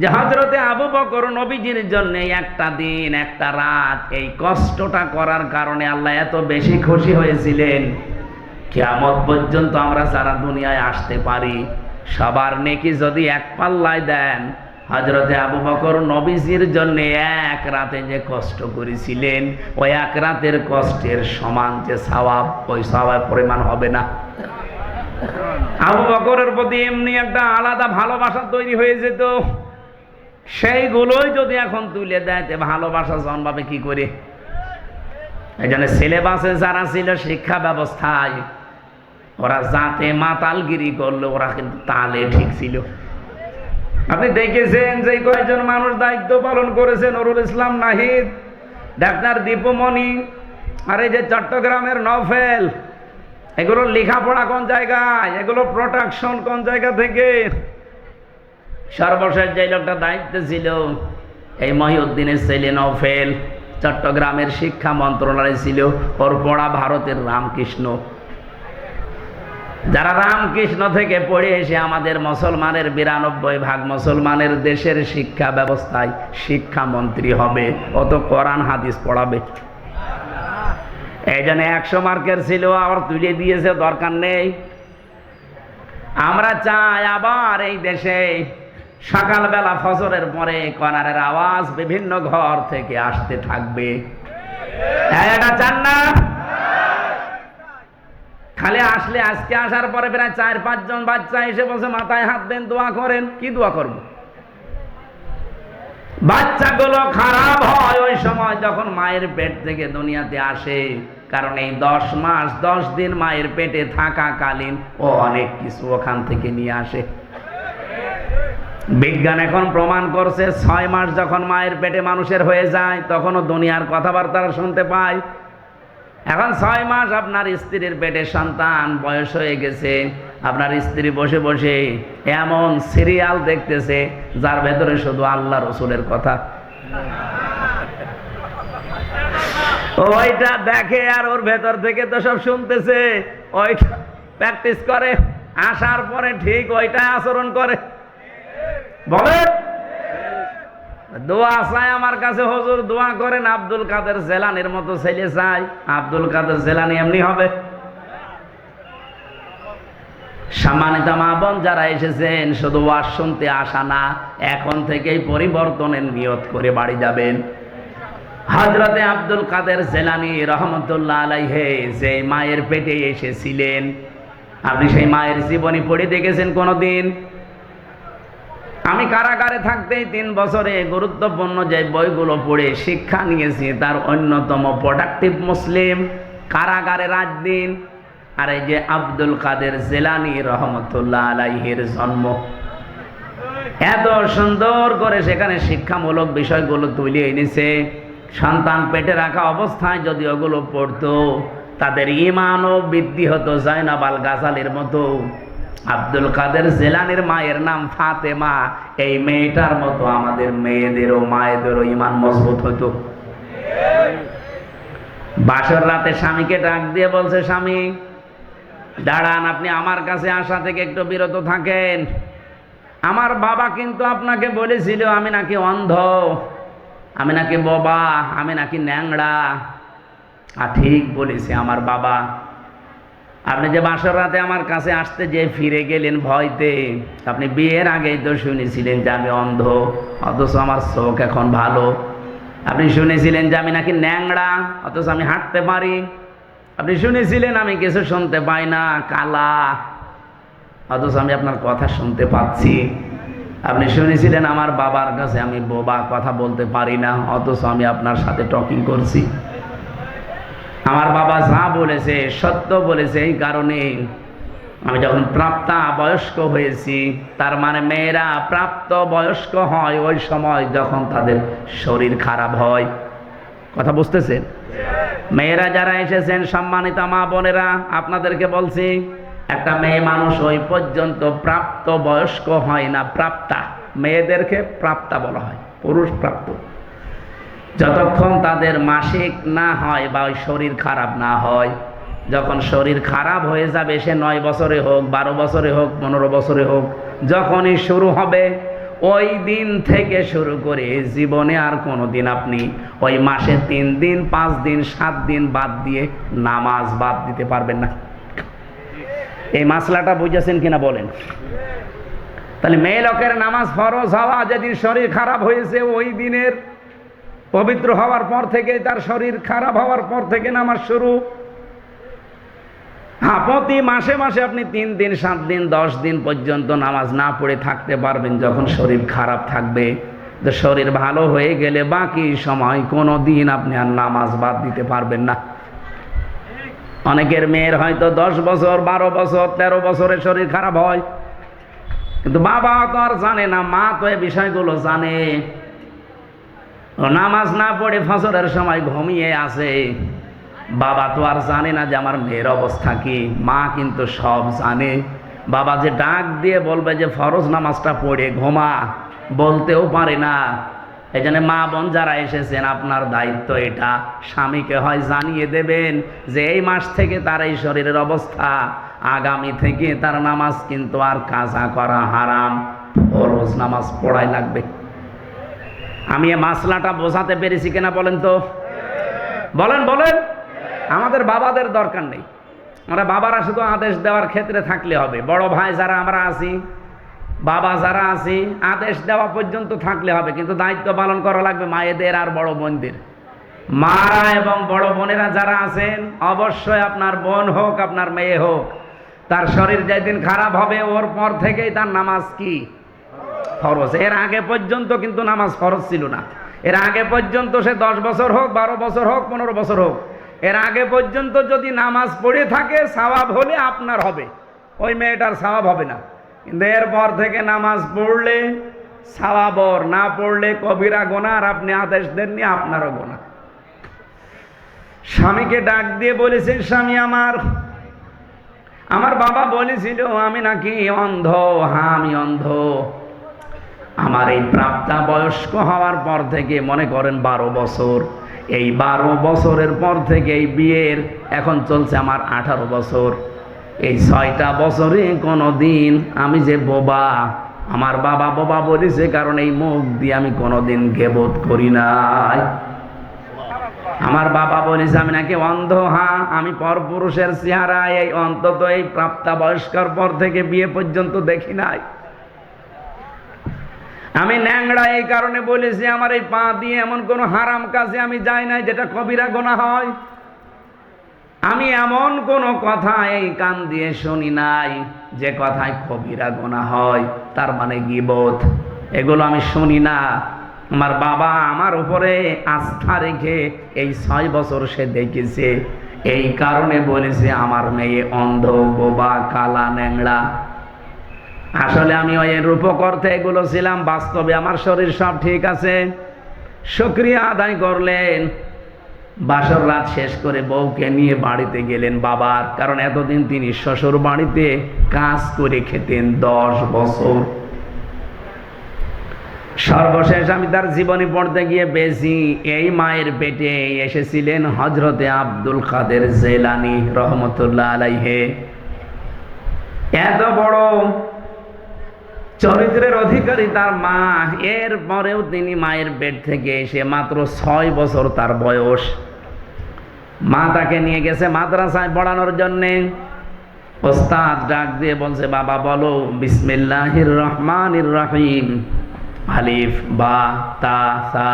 যে হযরতে আবু বকর নবীজির জন্য একটা দিন একটা রাত এই কষ্টটা করার কারণে আল্লাহ এত বেশি খুশি হয়েছিলেন, কিয়ামত পর্যন্ত আমরা যারা দুনিয়ায় আসতে পারি সবার নেকি যদি এক পাল্লায় দেন, হযরতে আবু বকর নবীজির জন্য এক রাতে যে কষ্ট করেছিলেন, ওই এক রাতের কষ্টের সমান যে সওয়াব, ওই সওয়াবের পরিমাণ হবে না। আবু বকরের প্রতি এমনি একটা আলাদা ভালোবাসা তৈরি হয়ে যেত, সেইগুলোই যদি এখন তুলে দেয় তে ভালোবাসা জন্মাবে কি করে? এই জন্য সিলেবাসে যারা ছিল শিক্ষা ব্যবস্থায়, ওরা যাতে মাতালগিরি করলো, ওরা কিন্তু তালে ঠিক ছিল। আপনি দেখেছেন যে কয়েকজন মানুষ দায়িত্ব পালন করেছে, নুরুল ইসলাম নাহিদ, ডাক্তার দীপুমণি, আর এই যে চট্টগ্রামের নওফেল, এগুলোর লেখাপড়া কোন জায়গায়, এগুলো প্রোটেকশন কোন জায়গা থেকে? সর্বশেষ যে লোকটা দায়িত্ব ছিল এই মহিউদ্দিনের ছেলে নওফেল, চট্টগ্রামের শিক্ষা মন্ত্রণালয় ছিল, ওর পড়া ভারতের রামকৃষ্ণ। যারা রামকৃষ্ণ থেকে পড়ে এসে আমাদের মুসলমানের 92% মুসলমানের দেশের শিক্ষা ব্যবস্থায় শিক্ষামন্ত্রী হবে, অত কোরআন হাদিস পড়াবে। এই জন্য 100 মার্কের ছিল, আবার তুলে দিয়েছে, দরকার নেই। আমরা চাই আবার এই দেশে সকালবেলা ফজরের পরে কোরআনের আওয়াজ বিভিন্ন ঘর থেকে আসতে থাকবে। এটা চান না? খালি আসলে, আজকে আসার পরে প্রায় 4-5 জন বাচ্চা এসে বলছে মাথায় হাত দেন, দোয়া করেন। কি দোয়া করব? বাচ্চাগুলো খারাপ হয় ওই সময় যখন মায়ের পেট থেকে দুনিয়াতে আসে, কারণ এই 10 মাস 10 দিন মায়ের পেটে থাকাকালীন ও অনেক কিছু ওখান থেকে নিয়ে আসে। বিজ্ঞান এখন প্রমাণ করছে 6 মাস যখন মায়ের পেটে মানুষের হয়ে যায়, তখনও দুনিয়ার কথাবার্তা শুনতে পায়। এখন 6 মাস আপনার স্ত্রীর পেটে সন্তান বয়স হয়ে গেছে, আপনার স্ত্রী বসে বসে এমন সিরিয়াল দেখতেছে যার ভেতরে শুধু আল্লাহ রসুলের কথা। ওইটা দেখে আর ওর ভেতর থেকে তো সব শুনতেছে, ওইটা প্র্যাকটিস করে, আসার পরে ঠিক ওইটা আচরণ করে। বলে দোয়া চাই আমার কাছে, হুজুর দোয়া করেন আব্দুল কাদের জেলানির মতো ছেলে চাই। আব্দুল কাদের জেলানি এমনি হবে? সম্মানিত মা বোন যারা এসেছেন, শুধু ওয়াজ শুনতে আসা না, এখন থেকেই পরিবর্তনের নিয়ত করে বাড়ি যাবেন। হযরতে আব্দুল কাদের জেলানি রহমতুল্লাহ আলাইহি যে মায়ের পেটে এসেছিলেন, আপনি সেই মায়ের জীবনী পড়ে দেখেছেন কোনদিন? আমি কারাগারে থাকতেই 3 বছরে গুরুত্বপূর্ণ যে বইগুলো পড়ে শিক্ষা নিয়েছি, তার অন্যতম প্রোডাক্টিভ মুসলিম, কারাগারে রাত দিন, আর এই যে আব্দুল কাদের জেলানি রহমতুল্লাহ আলাইহির জন্ম। এত সুন্দর করে সেখানে শিক্ষামূলক বিষয়গুলো তুলে এনেছে। সন্তান পেটে রাখা অবস্থায় যদি ওগুলো পড়তো, তাদের ঈমানও বৃদ্ধি হতো জয়নাব আল গাজালির মতো। আব্দুল কাদের জেলানির মায়ের নাম ফাতেমা, এই মেয়েটার মতো আমাদের মেয়েদেরও মায়েদেরও ঈমান মজবুত হতো। বাসর রাতে স্বামীকে ডাক দিয়ে বলছে, স্বামী দাঁড়ান, আপনি আমার কাছে আসা থেকে একটু বিরত থাকেন। আমার বাবা কিন্তু আপনাকে বলেছিল আমি নাকি অন্ধ, আমি নাকি বোবা, আমি নাকি ন্যাংড়া। আর ঠিক বলেছে আমার বাবা। আপনি যে বাসর রাতে আমার কাছে আসতে যে ফিরে গেলেন ভয়তে, আপনি বিয়ের আগেই তো শুনেছিলেন যে আমি অন্ধ, অথচ আমার চোখ এখন ভালো। আপনি শুনেছিলেন যে আমি নাকি ন্যাংড়া, অথচ আমি হাঁটতে পারি। আপনি শুনেছিলেন আমি কিছু শুনতে পাই না, কালা, অথচ আমি আপনার কথা শুনতে পাচ্ছি। আপনি শুনেছিলেন আমার বাবার কাছে আমি বোবা, কথা বলতে পারি না, অথচ আমি আপনার সাথে টকিং করছি। আমার বাবা যা বলেছে সত্য বলেছে, এই কারণে আমি যখন প্রাপ্তা বয়স্ক হয়েছি, তার মানে মেয়েরা প্রাপ্ত বয়স্ক হয় ওই সময় যখন তাদের শরীর খারাপ হয়। কথা বুঝতেছেন? মেয়েরা যারা এসেছেন, সম্মানিত মা বোনেরা, আপনাদেরকে বলছি, একটা মেয়ে মানুষ ওই পর্যন্ত প্রাপ্ত বয়স্ক হয় না, প্রাপ্তা। মেয়েদেরকে প্রাপ্তা বলা হয়, পুরুষ প্রাপ্ত। যতক্ষণ তাদের মাসিক না হয় বা ওই শরীর খারাপ না হয়, যখন শরীর খারাপ হয়ে যাবে, সে 9 বছরে হোক, 12 বছরে হোক, 15 বছরে হোক, যখনই শুরু হবে, ওই দিন থেকে শুরু করে জীবনে আর কোনো দিন আপনি ওই মাসে 3 দিন, 5 দিন, 7 দিন বাদ দিয়ে নামাজ বাদ দিতে পারবেন না। এই মাসলাটা বুঝেছেন কিনা বলেন? তাহলে মেয়ে লোকের নামাজ ফরজ হওয়া যেদিন শরীর খারাপ হয়েছে ওই দিনের পবিত্র হওয়ার পর থেকে, তার শরীর খারাপ হওয়ার পর থেকে নামাজ শুরু। হ্যাঁ, প্রতি মাসে মাসে আপনি 3 দিন 7 দিন 10 দিন পর্যন্ত নামাজ না পড়ে থাকতে পারবেন যখন শরীর খারাপ থাকবে। তো শরীর ভালো হয়ে গেলে বাকি সময় কোনো দিন আপনি আর নামাজ বাদ দিতে পারবেন না। অনেকের মেয়ের হয়তো 10 বছর 12 বছর 13 বছরের শরীর খারাপ হয়, কিন্তু বাবা তো আর জানে না, মা তো এই বিষয়গুলো জানে। ও নামাজ না পড়ে ফজরের সময় ঘুমিয়ে আসে, বাবা তো আর জানে না যে আমার মেয়ের অবস্থা কি। মা কিন্তু সব জানে। বাবা যে ডাক দিয়ে বলবে যে ফরজ নামাজটা পড়ে ঘুমা, বলতেও পারে না। এই জন্য মা বোন যারা এসেছেন, আপনার দায়িত্ব এটা, স্বামীকে হয় জানিয়ে দেবেন যে এই মাস থেকে তার এই শরীরের অবস্থা, আগামী থেকে তার নামাজ কিন্তু আর কাজা করা হারাম, ফরজ নামাজ পড়াই লাগবে। আমি এই মাসলাটা বোঝাতে পেরেছি কিনা বলেন তো? বলেন বলেন। আমাদের বাবাদের দরকার নেই, আমরা বাবারা শুধু আদেশ দেওয়ার ক্ষেত্রে থাকলে হবে। বড় ভাই যারা আমরা আছি, বাবা যারা আছি, আদেশ দেওয়া পর্যন্ত থাকলে হবে, কিন্তু দায়িত্ব পালন করা লাগবে মায়েদের আর বড় বোনদের। মারা এবং বড় বোনেরা যারা আছেন, অবশ্যই আপনার বোন হোক আপনার মেয়ে হোক, তার শরীর যেদিন খারাপ হবে ওর পর থেকেই তার নামাজ কি ফরজ। এর আগে পর্যন্ত কিন্তু নামাজ ফরজ ছিল না। এর আগে পর্যন্ত সে 10 বছর হোক 12 বছর হোক 15 বছর হোক, এর আগে পর্যন্ত যদি নামাজ পড়ে থাকে সওয়াব হলে আপনার হবে, ওই মেয়েটার সওয়াব হবে না। কিন্তু এরপর থেকে নামাজ পড়লে সওয়াব, না পড়লে কবিরা গুনাহ, আর আপনি আদেশ দেননি, আপনারও গুনাহ। স্বামীকে ডাক দিয়ে বলেছেন, স্বামী আমার বাবা বলেছিল আমি নাকি অন্ধ। হ্যাঁ, আমি অন্ধ। আমার এই প্রাপ্তা বয়স্ক হওয়ার পর থেকে, মনে করেন 12 বছর, এই 12 বছরের পর থেকে এই বিয়ের এখন চলছে আমার 18 বছর। এই 6টা বছরে কোনো দিন আমি যে বোবা, আমার বাবা বোবা বলেছে, কারণ এই মুখ দিয়ে আমি কোনোদিন গীবত করি নাই। আমার বাবা বলেছে আমি নাকি অন্ধ। হ্যাঁ, আমি পরপুরুষের চেহারা এই অন্তত এই প্রাপ্তা বয়স্কর পর থেকে বিয়ে পর্যন্ত দেখি নাই। আমি ন্যাংড়া এই কারণে বলেছি, আমার এই পা দিয়ে এমন কোনো হারাম কাজে আমি যাই নাই যেটা কবিরা গুনাহ হয়। আমি এমন কোনো কথা এই কান দিয়ে শুনি নাই যে কথায় কবিরা গুনাহ হয়, তার মানে গীবত, এগুলো আমি শুনি না। আমার বাবা আমার উপরে আস্থা রেখে এই 6 বছর সে দেখেছে, এই কারণে বলেছে আমার মেয়ে অন্ধ, বোবা, কালা, ন্যাংড়া। আসলে আমি ওই রূপকর্তে এগুলো ছিলাম, বাস্তবে আমার শরীর সব ঠিক আছে। শুকরিয়া আদায় করলেন। বাসর রাত শেষ করে বউকে নিয়ে বাড়িতে গেলেন বাবার, কারণ এতদিন তিনি শ্বশুর বাড়িতে কাজ করে খেতেন 10 বছর। সর্বশেষ আমি তার জীবনী পড়তে গিয়ে বেশি, এই মায়ের পেটে এসেছিলেন হযরতে আব্দুল কাদের জেলানী রহমতুল্লাহ আলাইহে। এত বড় চরিত্রের অধিকারী তার মা, এর পরেও তিনি মায়ের পেট থেকে এসে মাত্র 6 বছর তার বয়স, মা তাকে নিয়ে গেছে মাদ্রাসায় পড়ানোর জন্যে। ওস্তাদ ডাক দিয়ে বলছে, বাবা বলো বিসমিল্লাহির রহমানির রহিম, আলিফ বা তা সা।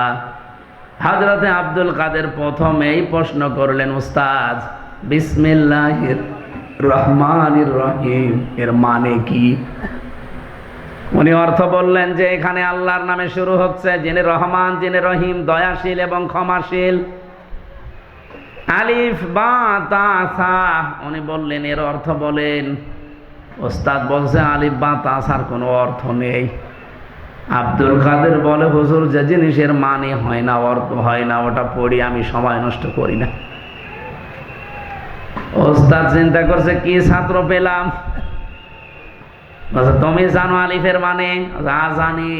হযরতে আব্দুল কাদের প্রথমেই প্রশ্ন করলেন, উস্তাদ বিসমিল্লাহির রহমানির রহিম এর মানে কি? উনি অর্থ বললেন যে এখানে আল্লাহর নামে শুরু হচ্ছে, যিনি রহমান, যিনি রহিম, দয়াশীল এবং ক্ষমাশীল। আলিফ বা তা সা। উনি বললেন এর অর্থ বলেন। ওস্তাদ বলছে আলিফ বা তা সার কোনো অর্থ নেই। আব্দুল কাদের বলে, হুজুর যে জিনিসের মানে হয় না, অর্থ হয় না, ওটা পড়ি আমি সময় নষ্ট করি না। ওস্তাদ চিন্তা করছে কি ছাত্র পেলাম। তুমি জানো আলিফের মানে? জানি,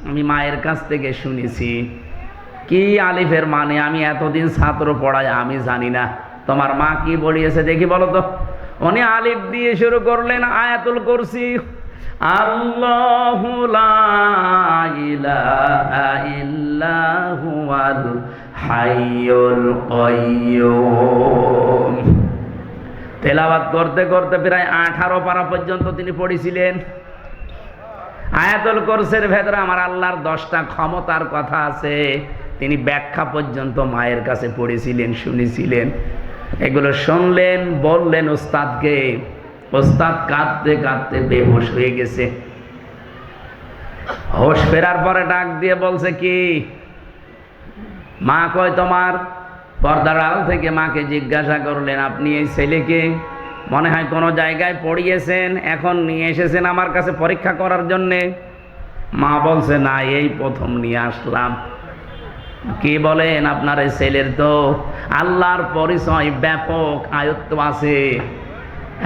আমি মায়ের কাছ থেকে শুনেছি। কি আলিফের মানে? আমি এতদিন ছাত্র পড়াই, আমি জানি না। তোমার মা কি বলিয়েছে দেখি বলো তো। উনি আলিফ দিয়ে শুরু করলেন আয়াতুল কুরসি। আল্লাহু লা ইলাহা ইল্লা হুয়াল হাইয়ুল কাইয়্যুম। তেলাওয়াত করতে করতে প্রায় 18 পারা পর্যন্ত তিনি পড়েছিলেন। আয়াতুল কুরসির ভেতরে আমার আল্লাহর 10টা ক্ষমতার কথা আছে, তিনি ব্যাখ্যা পর্যন্ত মায়ের কাছে পড়েছিলেন, শুনেছিলেন। এগুলো শুনলেন, বললেন ওস্তাদকে। ওস্তাদ কাঁদতে কাঁদতে বেহুশ হয়ে গেছে। হোশ ফেরার পরে ডাক দিয়ে বলছে, কি মা কয় তোমার? পর্দার আড়াল থেকে মাকে জিজ্ঞাসা করলেন, আপনি এই ছেলেকে মনে হয় কোনো জায়গায় পড়িয়েছেন, এখন নিয়ে এসেছেন আমার কাছে পরীক্ষা করার জন্যে? মা বলছে, না, এই প্রথম নিয়ে আসলাম। কি বলেন? আপনার এই ছেলের তো আল্লাহর পরিচয় ব্যাপক আয়ত্ত আছে,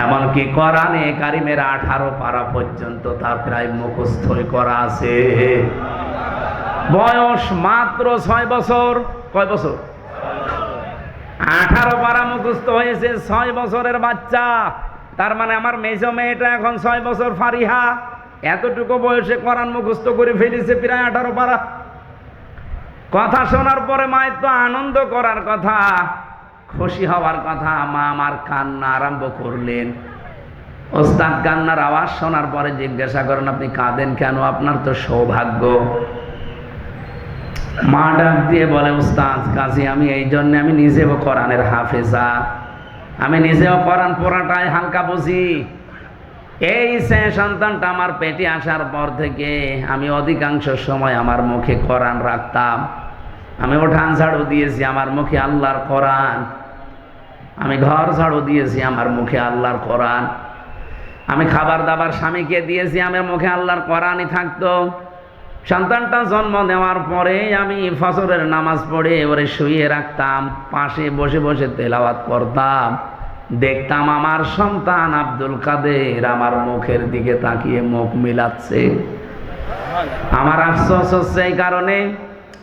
এমনকি কোরআনে কারিমের 18 পারা পর্যন্ত তার প্রায় মুখস্থই করা আছে। বয়স মাত্র 6 বছর। কয় বছর? 18 পারা মুখস্থ হয়েছে 6 বছরের বাচ্চা। তার মানে আমার মেজ মেয়েটা এখন 6 বছর ফারিহা, এতটুকু বয়সে কোরআন মুখস্থ করে ফেলেছে প্রায় 18 পারা। কথা শোনার পরে মায়ের তো আনন্দ করার কথা, খুশি হওয়ার কথা। মা আমার কান্না আরম্ভ করলেন। ওস্তাদ কান্নার আওয়াজ শোনার পরে জিজ্ঞাসা করেন, আপনি কাঁদেন কেন? আপনার তো সৌভাগ্য। মা ডাক দিয়ে বলে, উস্তাদ কাজী, আমি এই জন্য, আমি নিজেও কোরআনের হাফেজা, আমি নিজেও কোরআন পড়াটাই হালকা বুঝি। এই সন্তানটা আমার পেটে আসার পর থেকে আমি অধিকাংশ সময় আমার মুখে কোরআন রাখতাম। আমি উঠান ঝাড়ু দিয়েছি, আমার মুখে আল্লাহর কোরআন। আমি ঘর ঝাড়ু দিয়েছি, আমার মুখে আল্লাহর কোরআন। আমি খাবার দাবার স্বামীকে দিয়েছি, আমার মুখে আল্লাহর কোরআনই থাকতো। সন্তানটা জন্ম নেওয়ার পরে আমি ফজরের নামাজ পড়ে ওরে শুয়ে রাখতাম, পাশে বসে বসে তেলাওয়াত করতাম। দেখতাম আমার সন্তান আব্দুল কাদের আমার মুখের দিকে তাকিয়ে মুখ মিলাচ্ছে। আমার আফসোস হচ্ছে এই কারণে,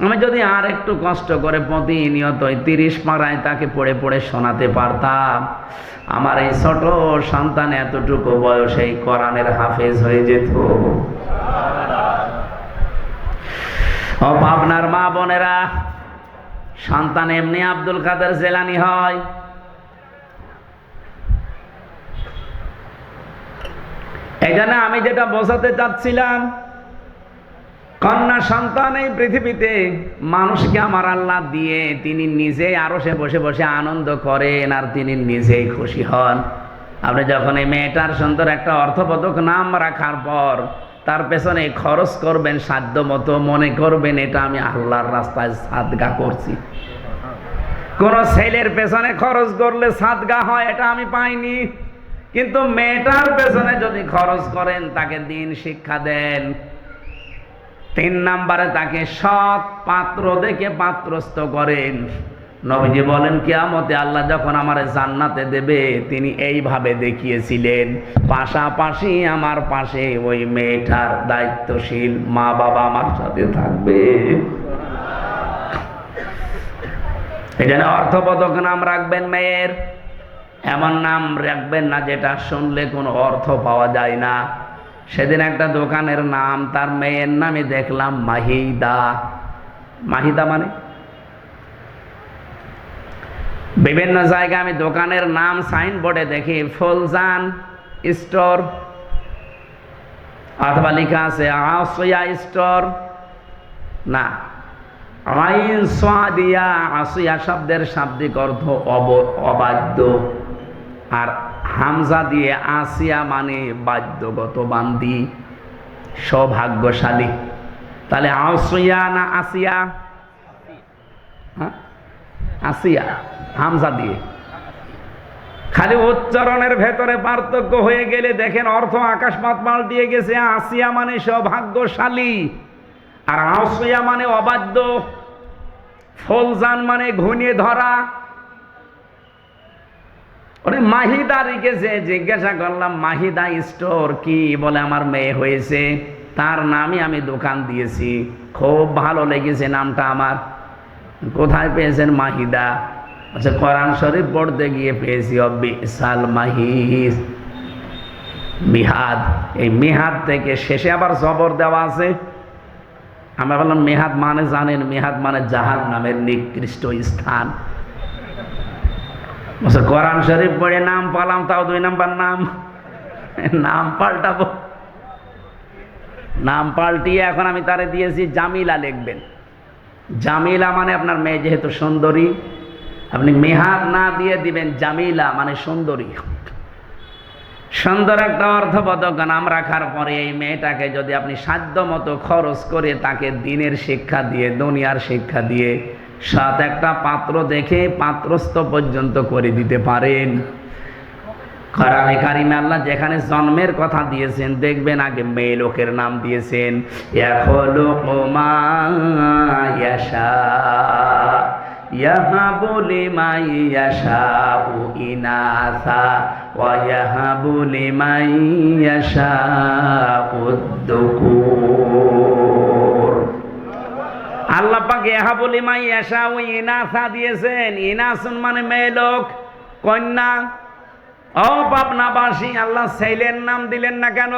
আমি যদি আর একটু কষ্ট করে প্রতিনিয়ত 30 পারায় তাকে পড়ে পড়ে শোনাতে পারতাম, আমার এই ছোট সন্তান এতটুকু বয়সে কোরআনের হাফেজ হয়ে যেত। ও পাবনার মা বোনেরা, সন্তান এমনি আব্দুল কাদের জেলানি হয়। এখানে আমি যেটা বোঝাতে চাচ্ছিলাম, কন্যা সন্তান এই পৃথিবীতে মানুষকে আমার আল্লাহ দিয়ে তিনি নিজেই আরশে বসে বসে আনন্দ করেন, আর তিনি নিজেই খুশি হন। আপনি যখন এই মেয়েটার সুন্দর একটা অর্থবোধক নাম রাখার পর তার পেছনে খরচ করবেন সাধ্য মতো, মনে করবেন এটা আমি আল্লাহর রাস্তায় সাদগা করছি। কোন ছেলের পেছনে খরচ করলে সাদগা হয় এটা আমি পাইনি, কিন্তু মেয়েটার পেছনে যদি খরচ করেন, তাকে দিন শিক্ষা দেন, 3 নম্বরে তাকে সৎ পাত্র দেখে পাত্রস্থ করেন। নবীজি বলেন, কিয়ামতে আল্লাহ যখন আমারে জান্নাতে দেবে, তিনি এইভাবে দেখিয়েছিলেন, পাশাপাশি আমার পাশে ওই মেয়েটার দায়িত্বশীল মা বাবা আমার সাথে থাকবে। এই জন্য অর্থবোধক নাম রাখবেন মেয়ের, এমন নাম রাখবেন না যেটা শুনলে কোনো অর্থ পাওয়া যায় না। সেদিন একটা দোকানের নাম, তার মেয়ের নামে দেখলাম মাহিদা। মাহিদা মানে বিভিন্ন জায়গায় আমি দোকানের নাম সাইনবোর্ডে দেখি ফুলজান স্টোর, অথবা লেখা আছে আসিয়া স্টোর। না, আইন সাদিয়া, আসিয়া শব্দের শাব্দিক অর্থ অবাধ্য, আর হামজা দিয়ে আসিয়া মানে বাধ্যগত বান্দি, সৌভাগ্যশালী। তাহলে আসিয়া না আসিয়া? হ্যাঁ, আসিয়া হামজা দিয়ে। খালি উচ্চারণের ভেতরে পার্থক্য হয়ে গেলে দেখেন অর্থ আকাশ পাতাল দিয়ে গেছে। আসিয়া মানে সৌভাগ্যশালী, আর আসিয়া মানে অবাধ্য। ফুলজান মানে ঘুনিয়ে ধরা। ওরে মাহিদা রেখেছে। জিজ্ঞাসা করলাম মাহিদা স্টোর কি? বলে আমার মেয়ে হয়েছে, তার নামই আমি দোকান দিয়েছি। খুব ভালো লেগেছে নামটা আমার। কোথায় পেয়েছেন? মাহিদা। আচ্ছা, কোরআন শরীফ পড়তে গিয়ে পেয়েছি বিসাল মাহিদ, মিহাদ। এই মিহাদ থেকে শেষে আবার জবর দেওয়া আছে। আমরা বললাম মেহাদ মানে জানেন? মেহাদ মানে জাহান্নামের নিকৃষ্ট স্থান। কোরআন শরীফ পড়ে নাম পালাম, তাও 2 নাম্বার নাম, নাম পাল্টাবো। নাম পাল্টিয়ে এখন আমি তারে দিয়েছি জামিলা লিখবেন। জামিলা মানে আপনার মেয়ে যেহেতু সুন্দরী, আপনি মেহার না দিয়ে দিবেন জামিলা মানে সুন্দরী। সুন্দর একটা অর্থবোধক নাম রাখার পরে এই মেয়েটাকে যদি আপনি সাধ্য মতো খরচ করে তাকে দিনের শিক্ষা দিয়ে, দুনিয়ার শিক্ষা দিয়ে, সাথে একটা পাত্র দেখে পাত্রস্থ পর্যন্ত করে দিতে পারেন। কোরআনে কারিমে আল্লাহ যেখানে জন্মের কথা দিয়েছেন দেখবেন আগে মেয়ে লোকের নাম দিয়েছেন, ইয়াখলুকু মা ইয়াশা ইয়াহাবু লিমান ইয়াশাউ ইনাসা ওয়া ইয়াহাবু লিমান ইয়াশাউ যুকুর। আল্লাহ পাক ইয়াহাবু লিমান ইয়াশাউ ইনাসা দিয়েছেন। ইনাসুন মানে মেয়ে লোক, কন্যা। ও পাবনাবাসী, আল্লাহ ছেলের নাম দিলেন না কেন?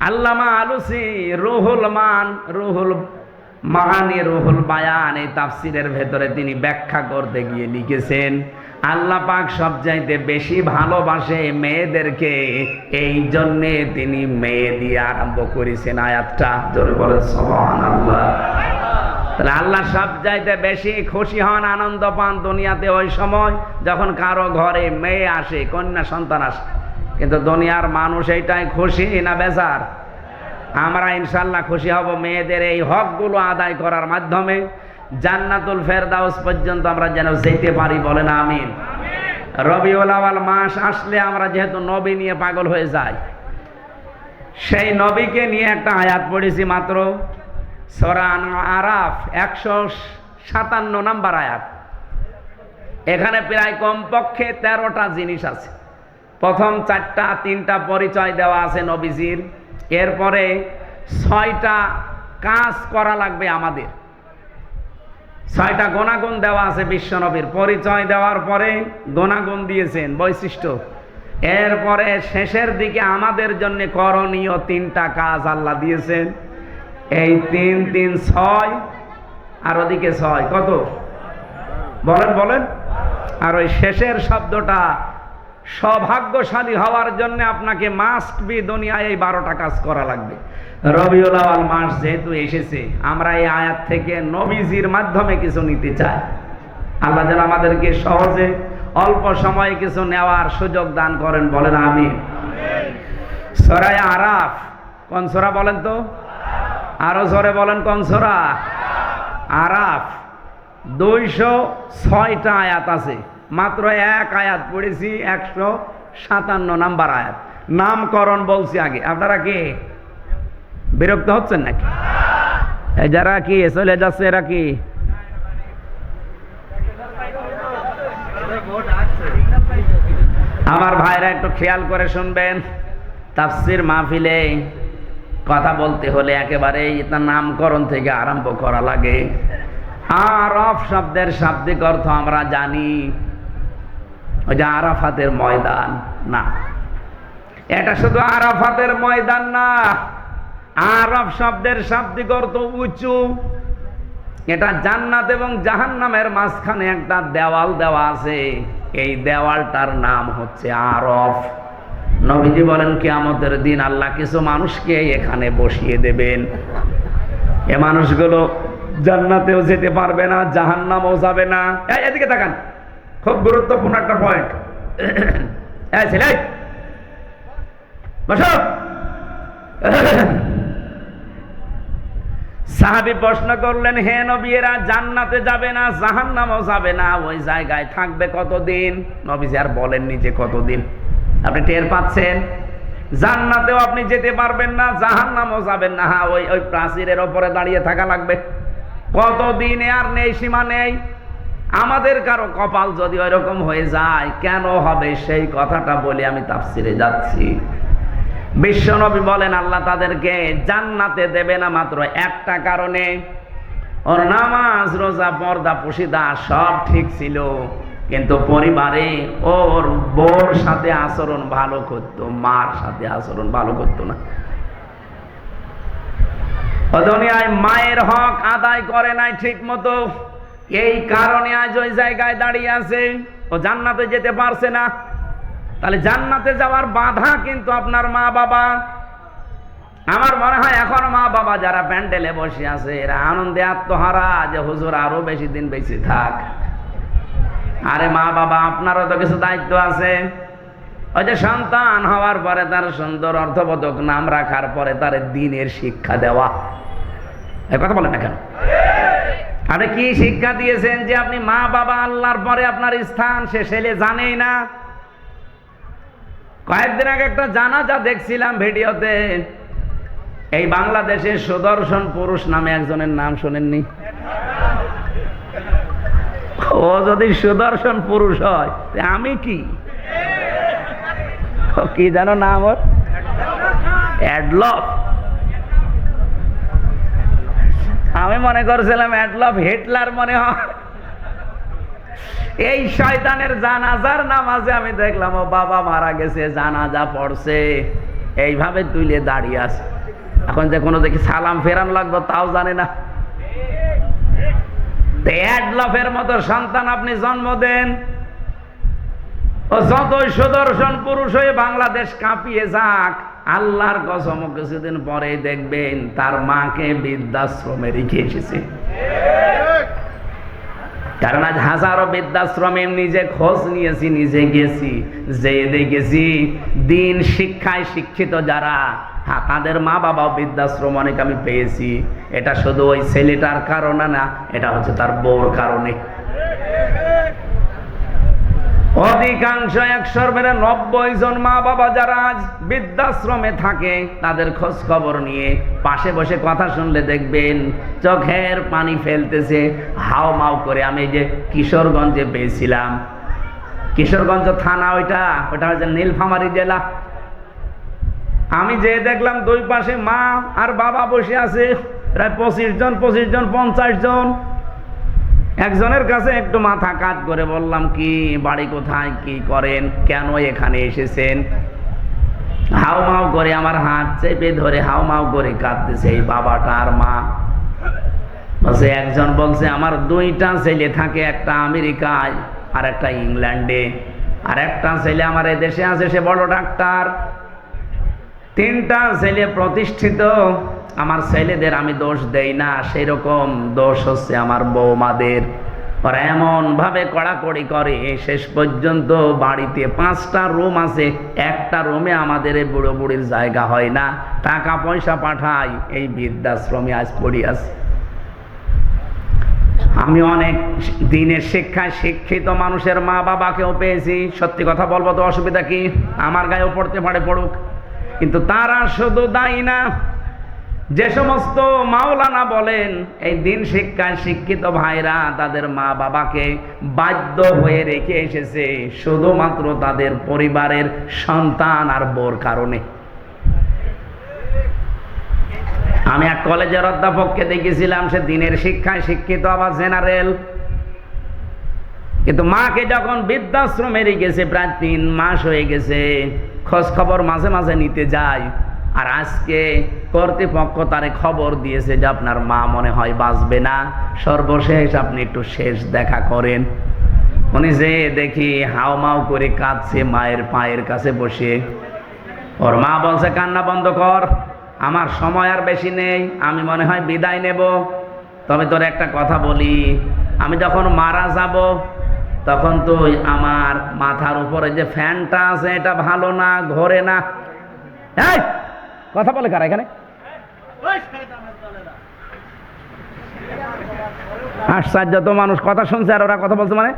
আল্লামা আলুসি রুহুল মাহানি রুহুল বায়ান এই তাফসিরের ভেতরে তিনি ব্যাখ্যা করতে গিয়ে লিখেছেন, আল্লাহ পাক সবচাইতে বেশি ভালোবাসে মেয়েদেরকে, এই জন্যে তিনি মেয়ে দিয়ে আরম্ভ করেছেন আয়াতটা। জোরে বলেন সুবহানাল্লাহ। তাহলে আল্লাহ সবচাইতে বেশি খুশি হন, আনন্দ পান দুনিয়াতে ওই সময় যখন কারো ঘরে মেয়ে আসে, কন্যা সন্তান আসে। কিন্তু দুনিয়ার মানুষ এইটাই খুশি না বেজার? আমরা ইনশাল্লাহ খুশি হব মেয়েদের এই হকগুলো আদায় করার মাধ্যমে জান্নাতুল ফেরদাউস পর্যন্ত আমরা যেন যেতে পারি। বলেন আমিন। রবিউল আউয়াল মাস আসলে আমরা যেহেতু নবী নিয়ে পাগল হয়ে যাই, সেই নবীকে নিয়ে একটা আয়াত পড়েছি মাত্র, সূরা আরাফ 157 নম্বর আয়াত। এখানে প্রায় কমপক্ষে 13টা জিনিস আছে। প্রথম 3টা পরিচয় দেওয়া আছে নবীজির, এরপরে 6টা কাজ করা লাগবে আমাদের, 6টা গুণাগুণ দেওয়া আছে বিশ্বনবীর। পরিচয় দেওয়ার পরে গুণাগুণ দিয়েছেন, বৈশিষ্ট্য। এরপরে শেষের দিকে আমাদের জন্য করণীয় 3টা কাজ আল্লাহ দিয়েছেন। এই 3 3 6 আর ওদিকে 6 কত? বলেন। আর ওই শেষের শব্দটা সৌভাগ্যশালী হওয়ার জন্য আপনাকে মাস্ট বি দুনিয়ায় এই 12টা কাজ করা লাগবে। রবিউল আউয়াল মাস যেহেতু এসেছে, আমরা এই আয়াত থেকে নবীজির মাধ্যমে কিছু নিতে চাই। আল্লাহ যেন আমাদেরকে সহজে অল্প সময়ে কিছু নেওয়ার সুযোগ দান করেন। বলেন আমিন। সূরা আরাফ কোন সূরা বলেন তো? আরো জোরে বলেন, কোন সূরা? আরাফ। 206টা আয়াত আছে, মাত্র এক আয়াত পড়েছি, 157 নম্বর আয়াত। নামকরণ বলছি আগে। আপনারা কি বিরক্ত হচ্ছেন নাকি? এই যারা কি চলে যাচ্ছে এরা কি? আমার ভাইরা একটু খেয়াল করে শুনবেন, তাফসীর মাহফিলে কথা বলতে হলে একেবারে এটা নামকরণ থেকে আরম্ভ করা লাগে। আরাফ শব্দের শাব্দিক অর্থ আমরা জানি, ওই যে আরাফাতের ময়দান না, এটা শুধু আরাফাতের ময়দান না। আরাফ শব্দের শাব্দিক অর্থ উঁচু। এটা জান্নাত এবং জাহান্নামের মাঝখানে একটা দেওয়াল দেওয়া আছে, এই দেওয়ালটার নাম হচ্ছে আরফ। নবীজি বলেন কিয়ামতের দিন আল্লাহ কিছু মানুষকে এখানে বসিয়ে দেবেন। এ মানুষগুলো জান্নাতেও যেতে পারবে না, জাহান্নামেও যাবে না। এদিকে তাকান, খুব গুরুত্বপূর্ণ একটা পয়েন্ট। এই ছেলে বসো। সাহাবী প্রশ্ন করলেন, হে নবী, এরা জান্নাতে যাবে না, জাহান্নামেও যাবে না, ওই জায়গায় থাকবে কতদিন? নবীজি আর বলেননি যে কতদিন। আপনি টের পাচ্ছেন? জান্নাতেও আপনি যেতে পারবেন না, জাহান্নামেও যাবেন না। হ্যাঁ, ওই প্রাচীরের ওপরে দাঁড়িয়ে থাকা লাগবে। কতদিনে আর নেই, সীমা নেই। আমাদের কারো কপাল যদি ওইরকম হয়ে যায়, কেন হবে সেই কথাটা বলে আমি তাফসিরে যাচ্ছি। বিশ্বনবী বলেন আল্লাহ তাদেরকে জান্নাতে দেবে না মাত্র একটা কারণে, ওর নামাজ রোজা পর্দা পুশিদা সব ঠিক ছিল, কিন্তু পরিবারে ওর বউর সাথে আচরণ ভালো করত, মার সাথে আচরণ ভালো করত না। দুনিয়ায় মায়ের হক আদায় করে নাই ঠিক মতো, এই কারণে আজ ওই জায়গায় দাঁড়িয়ে আছে। ও জান্নাতে যেতে পারছে না। তাহলে জান্নাতে যাওয়ার বাধা কিন্তু আপনার মা বাবা। আমার মনে হয় এখন মা বাবা যারা প্যান্ডেলে বসে আছে এরা আনন্দে আত্মহারা যে হুজুর আরো বেশি দিন বেঁচে থাক। আরে মা বাবা আপনারও তো কিছু দায়িত্ব আছে। ওই যে সন্তান হওয়ার পরে তার সুন্দর অর্থবোধক নাম রাখার পরে তার দিনের শিক্ষা দেওয়া। এই কথা বলেন না কেন? আপনি কি শিক্ষা দিয়েছেন যে আপনি মা বাবা আল্লাহর পরে আপনার স্থান সে ছেলে জানেই না? কয়েকদিন আগে একটা জানাজা দেখছিলাম ভিডিওতে। এই বাংলাদেশের সুদর্শন পুরুষ নামে একজনের নাম শোনেননি? ও যদি সুদর্শন পুরুষ হয় আমি কি কি জানো নাম ওর? অ্যাডলফ। আমি মনে করছিলাম অ্যাডলফ হিটলার মনে হয়। এই শয়তানের জানাজার নামাজে আমি দেখলাম ও বাবা মারা গেছে, জানাজা পড়ছে, এইভাবে তুলে দাঁড়িয়ে আছে। এখন যে কোনো দেখি সালাম ফেরান লাগবে তাও জানে না। অ্যাডলফের মতো সন্তান আপনি জন্ম দেন, ও যতই সুদর্শন পুরুষ হয়ে বাংলাদেশ কাঁপিয়ে যাক, আল্লাহর কসম কিছুদিন পরে দেখবেন তার মাকে বৃদ্ধাশ্রমে রেখে এসেছে। কারণ আজ হাজারো বৃদ্ধাশ্রমে নিজে খোঁজ নিয়েছি, নিজে গেছি, যে দেখেছি দিন শিক্ষায় শিক্ষিত যারা তাদের মা বাবাও বৃদ্ধাশ্রম অনেক আমি পেয়েছি। এটা শুধু ওই ছেলেটার কারণে না, এটা হচ্ছে তার বউর কারণে। অধিকাংশ 190 জন মা বাবা যারা আজ বৃদ্ধাশ্রমে থাকে তাদের খোঁজ খবর নিয়ে পাশে বসে কথা শুনলে দেখবেন চোখের পানি ফেলতেছে, হাও মাও করে। আমি যে কিশোরগঞ্জে পেয়েছিলাম, কিশোরগঞ্জ থানা, ওইটা হচ্ছে নীলফামারী জেলা। আমি যে দেখলাম দুই পাশে মা আর বাবা বসে আছে, প্রায় 25 জন 50 জন। একজনের কাছে একটু মাথা কাজ করে বললাম, কি বাড়ি কোথায়, কি করেন, কেন এখানে এসেছেন? হাও মাও করে আমার হাত চেপে ধরে হাও মাও করে কাঁদতেছে এই বাবাটা আর মা। বলছে, একজন বলছে আমার 2টা ছেলে থাকে, একটা আমেরিকায় আর একটা ইংল্যান্ডে, আর একটা ছেলে আমার এই দেশে আছে, সে বড় ডাক্তার। 3টা ছেলে প্রতিষ্ঠিত। আমার ছেলেদের আমি দোষ দেই না, সেই রকম দোষ হচ্ছে আমার বৌমাদের। ওরা এমন ভাবে কড়াকড়ি করে, শেষ পর্যন্ত বাড়িতে 5টা রুম আছে, একটা রুমে আমাদের এই বুড়ো বুড়ির জায়গা হয় না, টাকা পয়সা পাঠাই, এই বৃদ্ধাশ্রমে আজ পড়ি আছে। আমি অনেক দিনের শিক্ষায় শিক্ষিত মানুষের মা বাবাকেও পেয়েছি। সত্যি কথা বলবো তো অসুবিধা কি? আমার গায়েও পড়তে পারে, পড়ুক, কিন্তু তারা শুধু দায়ী না। যে সমস্ত মাওলানা বলেন এই দিন শিক্ষায় শিক্ষিত ভাইরা তাদের মা বাবাকে বাধ্য হয়ে রেখে এসেছে শুধুমাত্র তাদের পরিবারের সন্তান আর বউর কারণে। আমি এক কলেজের অধ্যাপককে দেখেছিলাম, সে দিনের শিক্ষায় শিক্ষিত, আবার জেনারেল, কিন্তু মাকে যখন বৃদ্ধাশ্রমে রেখেছে প্রায় 3 মাস হয়ে গেছে, খোঁজ খবর মাঝে মাঝে নিতে যায়। আর আজকে কর্তৃপক্ষ তারে খবর দিয়েছে যে আপনার মা মনে হয় বাঁচবে না, সর্বশেষ আপনি একটু শেষ দেখা করেন। উনি যে দেখি হাওমাও করে কাঁদছে মায়ের পায়ের কাছে বসে। ওর মা বলছে, কান্না বন্ধ কর, আমার সময় আর বেশি নেই, আমি মনে হয় বিদায় নেব। তবে তোর একটা কথা বলি, আমি যখন মারা যাব তখন তুই আমার মাথার উপরে যে ফ্যানটা আছে এটা ভালো না, ঘোরে না। এই কথা বলে কারা এখানে? আশ্চর্য তো, মানুষ কথা শুনছে আর ওরা কথা বলছে মানে।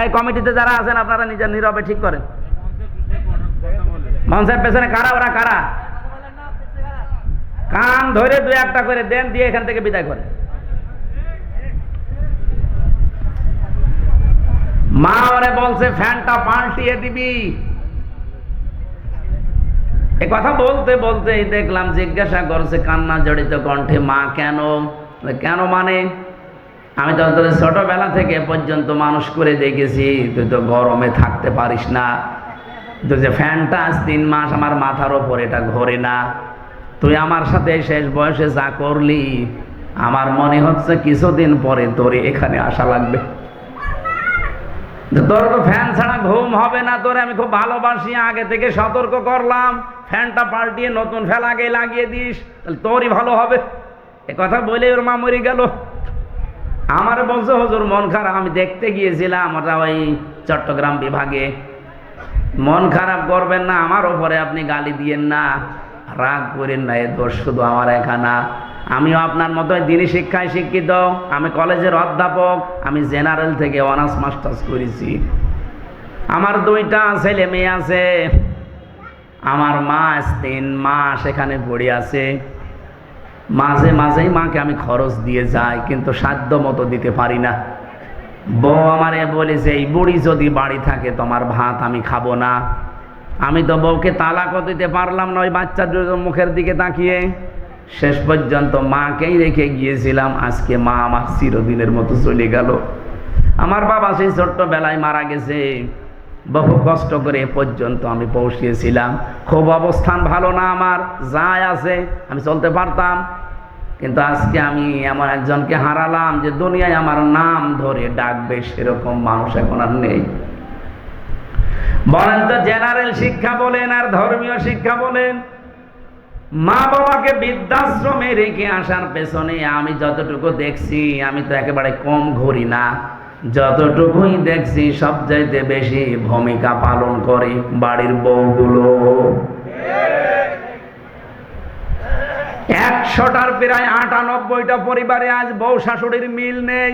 এই কমিটিতে যারা আছেন আপনারা নিজের নীরবে ঠিক করেন। মঞ্চের পেছনে কারা? ওরা কারা? কান ধরে 2-1টা করে দেন, দিয়ে এখান থেকে বিদায় করে। মা ওরে বলছে ফ্যানটা পাল্টিয়ে দিবি। এ কথা বলতে বলতে দেখলাম জিজ্ঞাসা করছে কান্না জড়িত কণ্ঠে, মা কেন? কেন মানে? আমি তো তোর ছোটবেলা থেকে পর্যন্ত মানুষ করে দেখেছি, তুই তো গরমে থাকতে পারিস না, তুই যে ফ্যানটা আজ 3 মাস আমার মাথার ওপর এটা ঘোরে না, তুই আমার সাথে শেষ বয়সে যা করলি আমার মনে হচ্ছে কিছুদিন পরে তোর এখানে আসা লাগবে। তোর তো ফ্যান ছাড়া ঘুম হবে না, তোরে আমি খুব ভালোবাসি, আগে থেকে সতর্ক করলাম, ফ্যানটা পাল্টিয়ে নতুন ফ্যান আগে লাগিয়ে দিস, তাহলে তোরই ভালো হবে। এ কথা বলে ওর মা মরে গেল। আমার বলছে হুজুর মন খারাপ, আমি দেখতে গিয়েছিলাম ওটা ওই চট্টগ্রাম বিভাগে। মন খারাপ করবেন না, আমার ওপরে আপনি গালি দিয়েন না, রাগ করেন না, এ দোষ শুধু আমার একা না। আমিও আপনার মতো দিনী শিক্ষায় শিক্ষিত, আমি কলেজের অধ্যাপক, আমি জেনারেল থেকে অনার্স মাস্টার্স করেছি, আমার 2টা ছেলে মেয়ে আছে, আমার মা 3 মাস এখানে পড়ে আছে, মাঝে মাঝেই মাকে আমি খরচ দিয়ে যাই, কিন্তু সাধ্য মতো দিতে পারি না। বউ আমারে বলেছে এই বুড়ি যদি বাড়ি থাকে তোমার ভাত আমি খাবো না। আমি তো বউকে তালাকও দিতে পারলাম না ওই বাচ্চার মুখের দিকে তাকিয়ে। শেষ পর্যন্ত মাকেই রেখে গিয়েছিলাম, আজকে মা আমার চিরদিনের মতো চলে গেল। আমার বাবা সেই ছোট্টবেলায় মারা গেছে, বহু কষ্ট করে এ পর্যন্ত আমি পৌঁছিয়েছিলাম। খুব অবস্থান ভালো না আমার, যাই আছে আমি চলতে পারতাম, কিন্তু আজকে আমি এমন একজনকে হারালাম যে দুনিয়ায় আমার নাম ধরে ডাকবে সেরকম মানুষ এখন আর নেই। বলেন তো জেনারেল শিক্ষা বলেন আর ধর্মীয় শিক্ষা বলেন, মা বাবাকে বৃদ্ধাশ্রমে রেখে আসার পেছনে আমি যতটুকু দেখছি, আমি তো একেবারে কম ঘুরি না, যতটুকুই দেখছি সবচাইতে বেশি ভূমিকা পালন করে বাড়ির বউগুলো। 100টার প্রায় 98টা পরিবারে আজ বউ শাশুড়ির মিল নেই।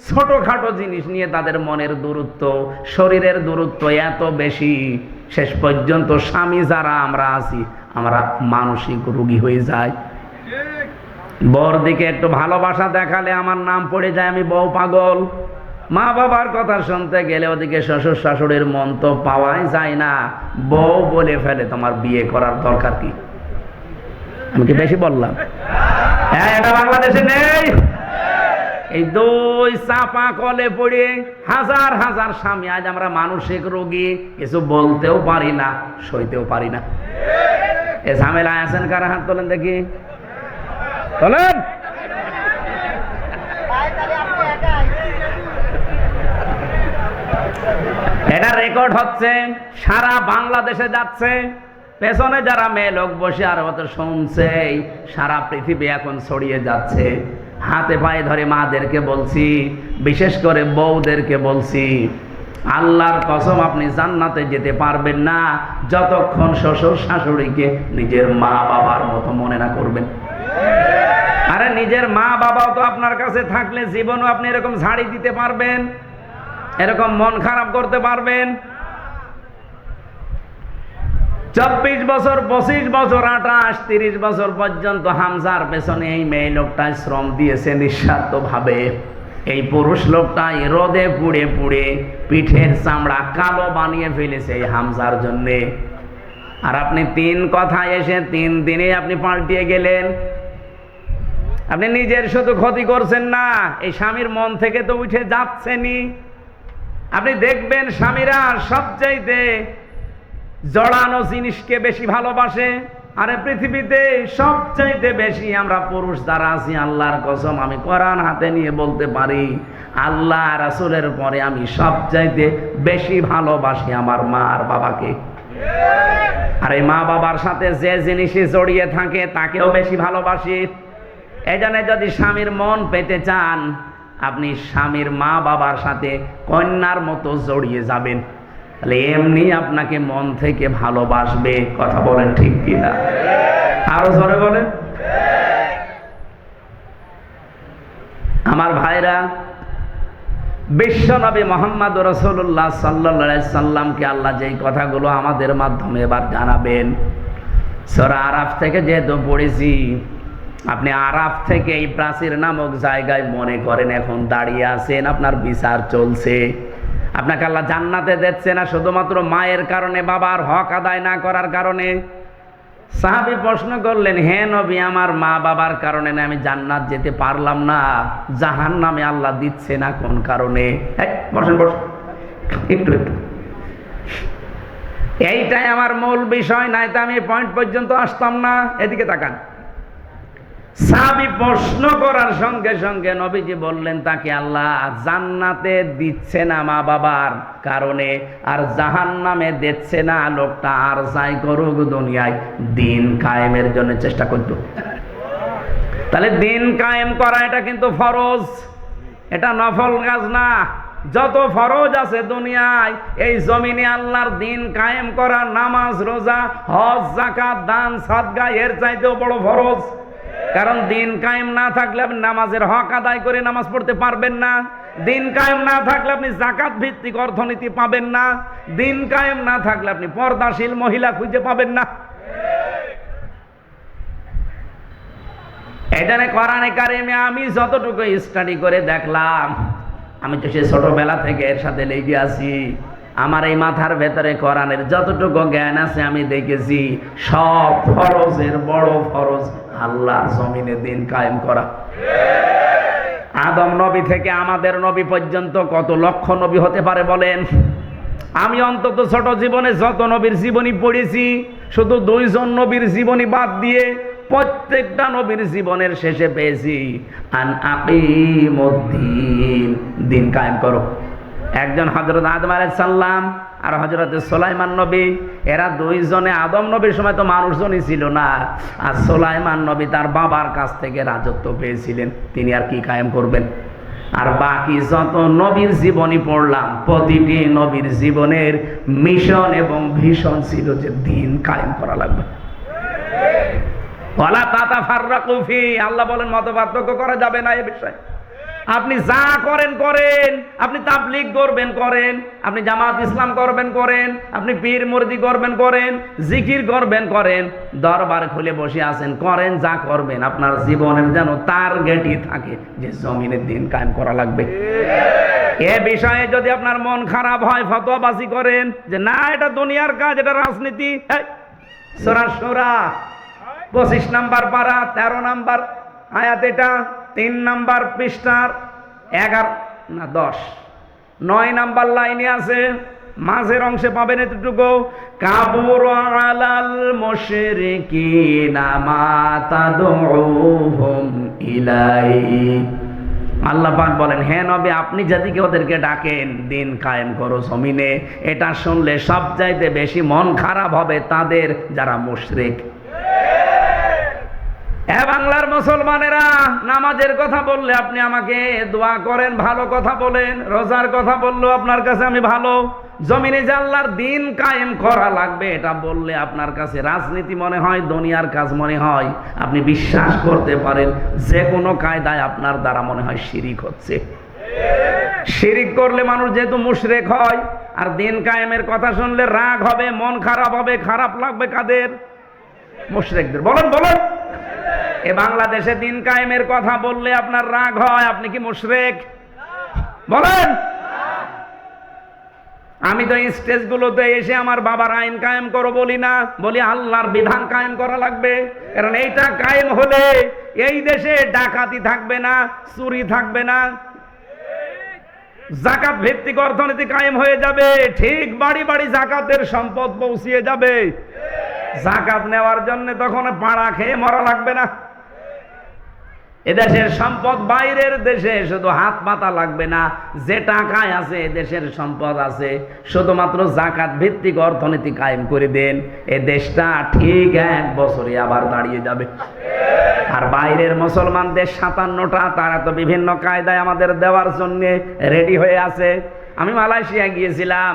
ছোটখাটো জিনিস নিয়ে তাদের মনের দূরত্ব, শরীরের দূরত্ব এত বেশি, শেষ পর্যন্ত স্বামী যারা আমরা আছি আমরা মানসিক রোগী হয়ে যাই। বউর দিকে একটু ভালোবাসা দেখালে আমার নাম পড়ে যায় আমি বউ পাগল। মা বাবার কথা শুনতে গেলে ওদিকে শ্বশুর শাশুড়ির মন তো পাওয়াই যায় না, বউ বলে ফেলে তোমার বিয়ে করার দরকার কি। আমি কি বেশি বললাম? হ্যাঁ, এটা বাংলাদেশে নেই। এই 2 চাপা কলে পড়ে হাজার হাজার স্বামী আজ আমরা মানসিক রোগী, কিছু বলতেও পারি না, সইতেও পারি না। এ ঝামেলায় আছেন কারা? হাত তোলেন দেখি, তোলেন। এটা রেকর্ড হচ্ছে, সারা বাংলাদেশে যাচ্ছে, পেছনে যারা মেয়ে লোক বসে আর অত শুনছে, সারা পৃথিবী এখন ছড়িয়ে যাচ্ছে। হাতে পায়ে ধরে মাদেরকে বলছি, বিশেষ করে বউদেরকে বলছি, আল্লাহর কসম আপনি জান্নাতে যেতে পারবেন না যতক্ষণ শ্বশুর শাশুড়িকে নিজের মা বাবার মতো মনে না করবেন। আরে নিজের মা বাবাও তো আপনার কাছে থাকলে জীবনও আপনি এরকম ঝাড়ি দিতে পারবেন, এরকম মন খারাপ করতে পারবেন? 24 বছর, 25 বছর, 28, 30 বছর পর্যন্ত হামজার পেছনে এই মেয়ে লোকটা শ্রম দিয়েছে নিঃস্বার্থ ভাবে। এই পুরুষ লোকটাই রোদে পুড়ে পুড়ে পিঠের চামড়া কালো বানিয়ে ফেলেছে এই হামজার জন্যে। আর আপনি 3 কথায় এসে 3 দিনে আপনি পাল্টিয়ে গেলেন। আপনি নিজের শুধু ক্ষতি করছেন না, এই স্বামীর মন থেকে তো উঠে যাচ্ছেনই। আপনি দেখবেন স্বামীরা সবচাইতে জড়ানো জিনিসকে বেশি ভালোবাসে। আরে পৃথিবীতে সবচাইতে বেশি আমরা পুরুষ যারা আছি, আল্লাহর কসম আমি কোরআন হাতে নিয়ে বলতে পারি, আল্লাহ রাসূলের পরে আমি সবচাইতে বেশি ভালোবাসি আমার মা আর বাবাকে। আর এই মা বাবার সাথে যে জিনিসই জড়িয়ে থাকে তাকেও বেশি ভালোবাসি। এই জন্য যদি স্বামীর মন পেতে চান, আপনি স্বামীর মা বাবার সাথে কন্যার মতো জড়িয়ে যাবেন, তাহলে এমনি আপনাকে মন থেকে ভালোবাসবে। কথা বলেন ঠিক কিনা? আরো জোরে বলেন। আমার ভাইরা, বিশ্বনবী মুহাম্মদ রাসূলুল্লাহ সাল্লাল্লাহু আলাইহি সাল্লামকে আল্লাহ যেই কথাগুলো আমাদের মাধ্যমে এবার জানাবেন, সূরা আরাফ থেকে যেহেতু পড়েছি, আপনি আরাফ থেকে এই প্রাচীর নামক জায়গায় মনে করেন এখন দাঁড়িয়ে আছেন, আপনার বিচার চলছে। আপনাকে আল্লাহ জান্নাতে দিচ্ছে না শুধুমাত্র মায়ের কারণে, বাবার হক আদায় না করার কারণে। সাহাবী প্রশ্ন করলেন, হে নবী, আমার মা বাবার কারণে না আমি জান্নাত যেতে পারলাম না, জাহান্নামে আল্লাহ দিচ্ছে না কোন কারণে? বসেন বসেন একটু একটু, এইটাই আমার মূল বিষয়, নাই তো আমি পয়েন্ট পর্যন্ত আসতাম না। এদিকে তাকান। সাহাবী প্রশ্ন করার সঙ্গে সঙ্গে নবীজি বললেন তাকে আল্লাহ জান্নাতে দিচ্ছে না মা বাবার কারণে, আর জাহান্নামে দিচ্ছে না, লোকটা আর যাই করুক দুনিয়ায় দিন কায়েমের জন্য চেষ্টা করত। তাহলে দিন কায়েম করা এটা কিন্তু ফরজ, এটা নফল কাজ না। যত ফরজ আছে দুনিয়ায়, এই জমিনে আল্লাহর দিন কায়েম করা, নামাজ রোজা হজ যাকাত দান সাদকা এর চাইতেও বড় ফরজ। কারণ দিন কায়েম না থাকলে আপনি নামাজের হক আদায় করে নামাজ পড়তে পারবেন না, দিন কায়েম না থাকলে আপনি জাকাত ভিত্তিক অর্থনীতি পাবেন না, দিন কায়েম না থাকলে আপনি পর্দাশীল মহিলা খুঁজে পাবেন না। এখানে কোরআনে কারিমে আমি যতটুকু স্টাডি করে দেখলাম, আমি তো সে ছোটবেলা থেকে এর সাথে লেগে আছি, আমার এই মাথার ভেতরে কোরআনের যতটুকু জ্ঞান আছে আমি দেখেছি সব ফরজের বড় ফরজ আল্লাহর জমিনে দিন কায়েম করা। আদম নবী থেকে আমাদের নবী পর্যন্ত কত লক্ষ নবী হতে পারে বলেন? আমি অন্তত ছোট জীবনে যত নবীর জীবনী পড়েছি, শুধু 2 জন নবীর জীবনী বাদ দিয়ে প্রত্যেকটা নবীর জীবনের শেষে পেয়েছি আন আকিমুদ্দিন, দিন কায়েম করো। একজন হযরত আদম আলাইহিস সালাম আর হযরত সুলাইমান নবী, এরা 2 জনে, আদম নবীর সময় তো মানুষজনই ছিল না, আর সুলাইমান নবী তার বাবার কাছ থেকে রাজত্ব পেয়েছিলেন, তিনি আর কি কায়েম করবেন? আর বাকি যত নবীর জীবনী পড়লাম, প্রতিটি নবীর জীবনের মিশন এবং ভিশন ছিল যে দিন কায়েম করা লাগবে। ওয়ালা তাতাফাররাকু ফি, আল্লাহ বলেন মতপার্থক্য করা যাবে না এ বিষয়ে। আপনি যা করেন করেন, আপনি তাবলীগ করবেন করেন, আপনি জামাত ইসলাম করবেন করেন, আপনি পীর মুরিদি করবেন করেন, জিকির করবেন করেন, দরবার খুলে বসে আছেন করেন, যা করবেন আপনার জীবনের যেন টার্গেটই থাকে যে জমিনের দিন কায়েম করা লাগবে। এ বিষয়ে যদি আপনার মন খারাপ হয়, ফতোয়াবাজি করেন যে না এটা দুনিয়ার কাজ, এটা রাজনীতি, সূরা সূরা 25 নম্বর পারা 13 নম্বর আয়াত, এটা 3 নম্বর পৃষ্ঠার 11 না 10 9 নম্বর লাইনে আছে, মাঝের অংশে পাবেন এতটুকু, কাবুর আলাল মুশরিকিনা মা তাদউহুম ইলাই। আল্লাহ পাক বলেন, হে নবী আপনি যাদেরকে ওদেরকে ডাকেন দিন কায়েম করো জমিনে, এটা শুনলে সবচাইতে বেশি মন খারাপ হবে তাদের যারা মুশরিক। বাংলার মুসলমানেরা, নামাজের কথা বললে আপনি আমাকে দোয়া করেন, ভালো কথা বলেন, রোজার কথা বললেও আপনার কাছে আমি ভালো, জমিনে যে আল্লাহর দিন কায়েম করা লাগবে এটা বললে আপনার কাছে রাজনীতি মনে হয়, দুনিয়ার কাজ মনে হয়। আপনি বিশ্বাস করতে পারেন যে কোনো কায়দায় আপনার দ্বারা মনে হয় শিরিক হচ্ছে। শিরিক করলে মানুষ যেহেতু মুশরিক হয়, আর দিন কায়েমের কথা শুনলে রাগ হবে, মন খারাপ হবে, খারাপ লাগবে কাদের? মুশরিকদের। বলেন বলেন, এ বাংলাদেশে দিন কায়েমের কথা বললে আপনার রাগ হয়, আপনি কি মুশরিক? বলেন। আমি তো স্টেজগুলোতে এসে আমার বাবার আইন কায়েম করো বলি না, বলি আল্লাহর বিধান কায়েম করা লাগবে। কারণ এইটা কায়েম হলে এই দেশে ডাকাতি থাকবে না, চুরি থাকবে না, জাকাত ভিত্তিক অর্থনীতি কায়েম হয়ে যাবে, ঠিক বাড়ি বাড়ি জাকাতের সম্পদ পৌঁছিয়ে যাবে। জাকাত নেওয়ার জন্য তখন পাড়া খেয়ে মরা লাগবে না। এদেশের সম্পদ বাইরের দেশে শুধু হাত পাতা লাগবে না, যে টাকায় আছে এদেশের সম্পদ আছে, শুধুমাত্র জাকাত ভিত্তিক অর্থনীতি কায়েম করে দেন, এ দেশটা ঠিক 1 বছরে আবার দাঁড়িয়ে যাবে। আর বাইরের মুসলমান দেশ 57টা, তারা তো বিভিন্ন কায়দায় আমাদের দেওয়ার জন্য রেডি হয়ে আছে। আমি মালয়েশিয়া গিয়েছিলাম,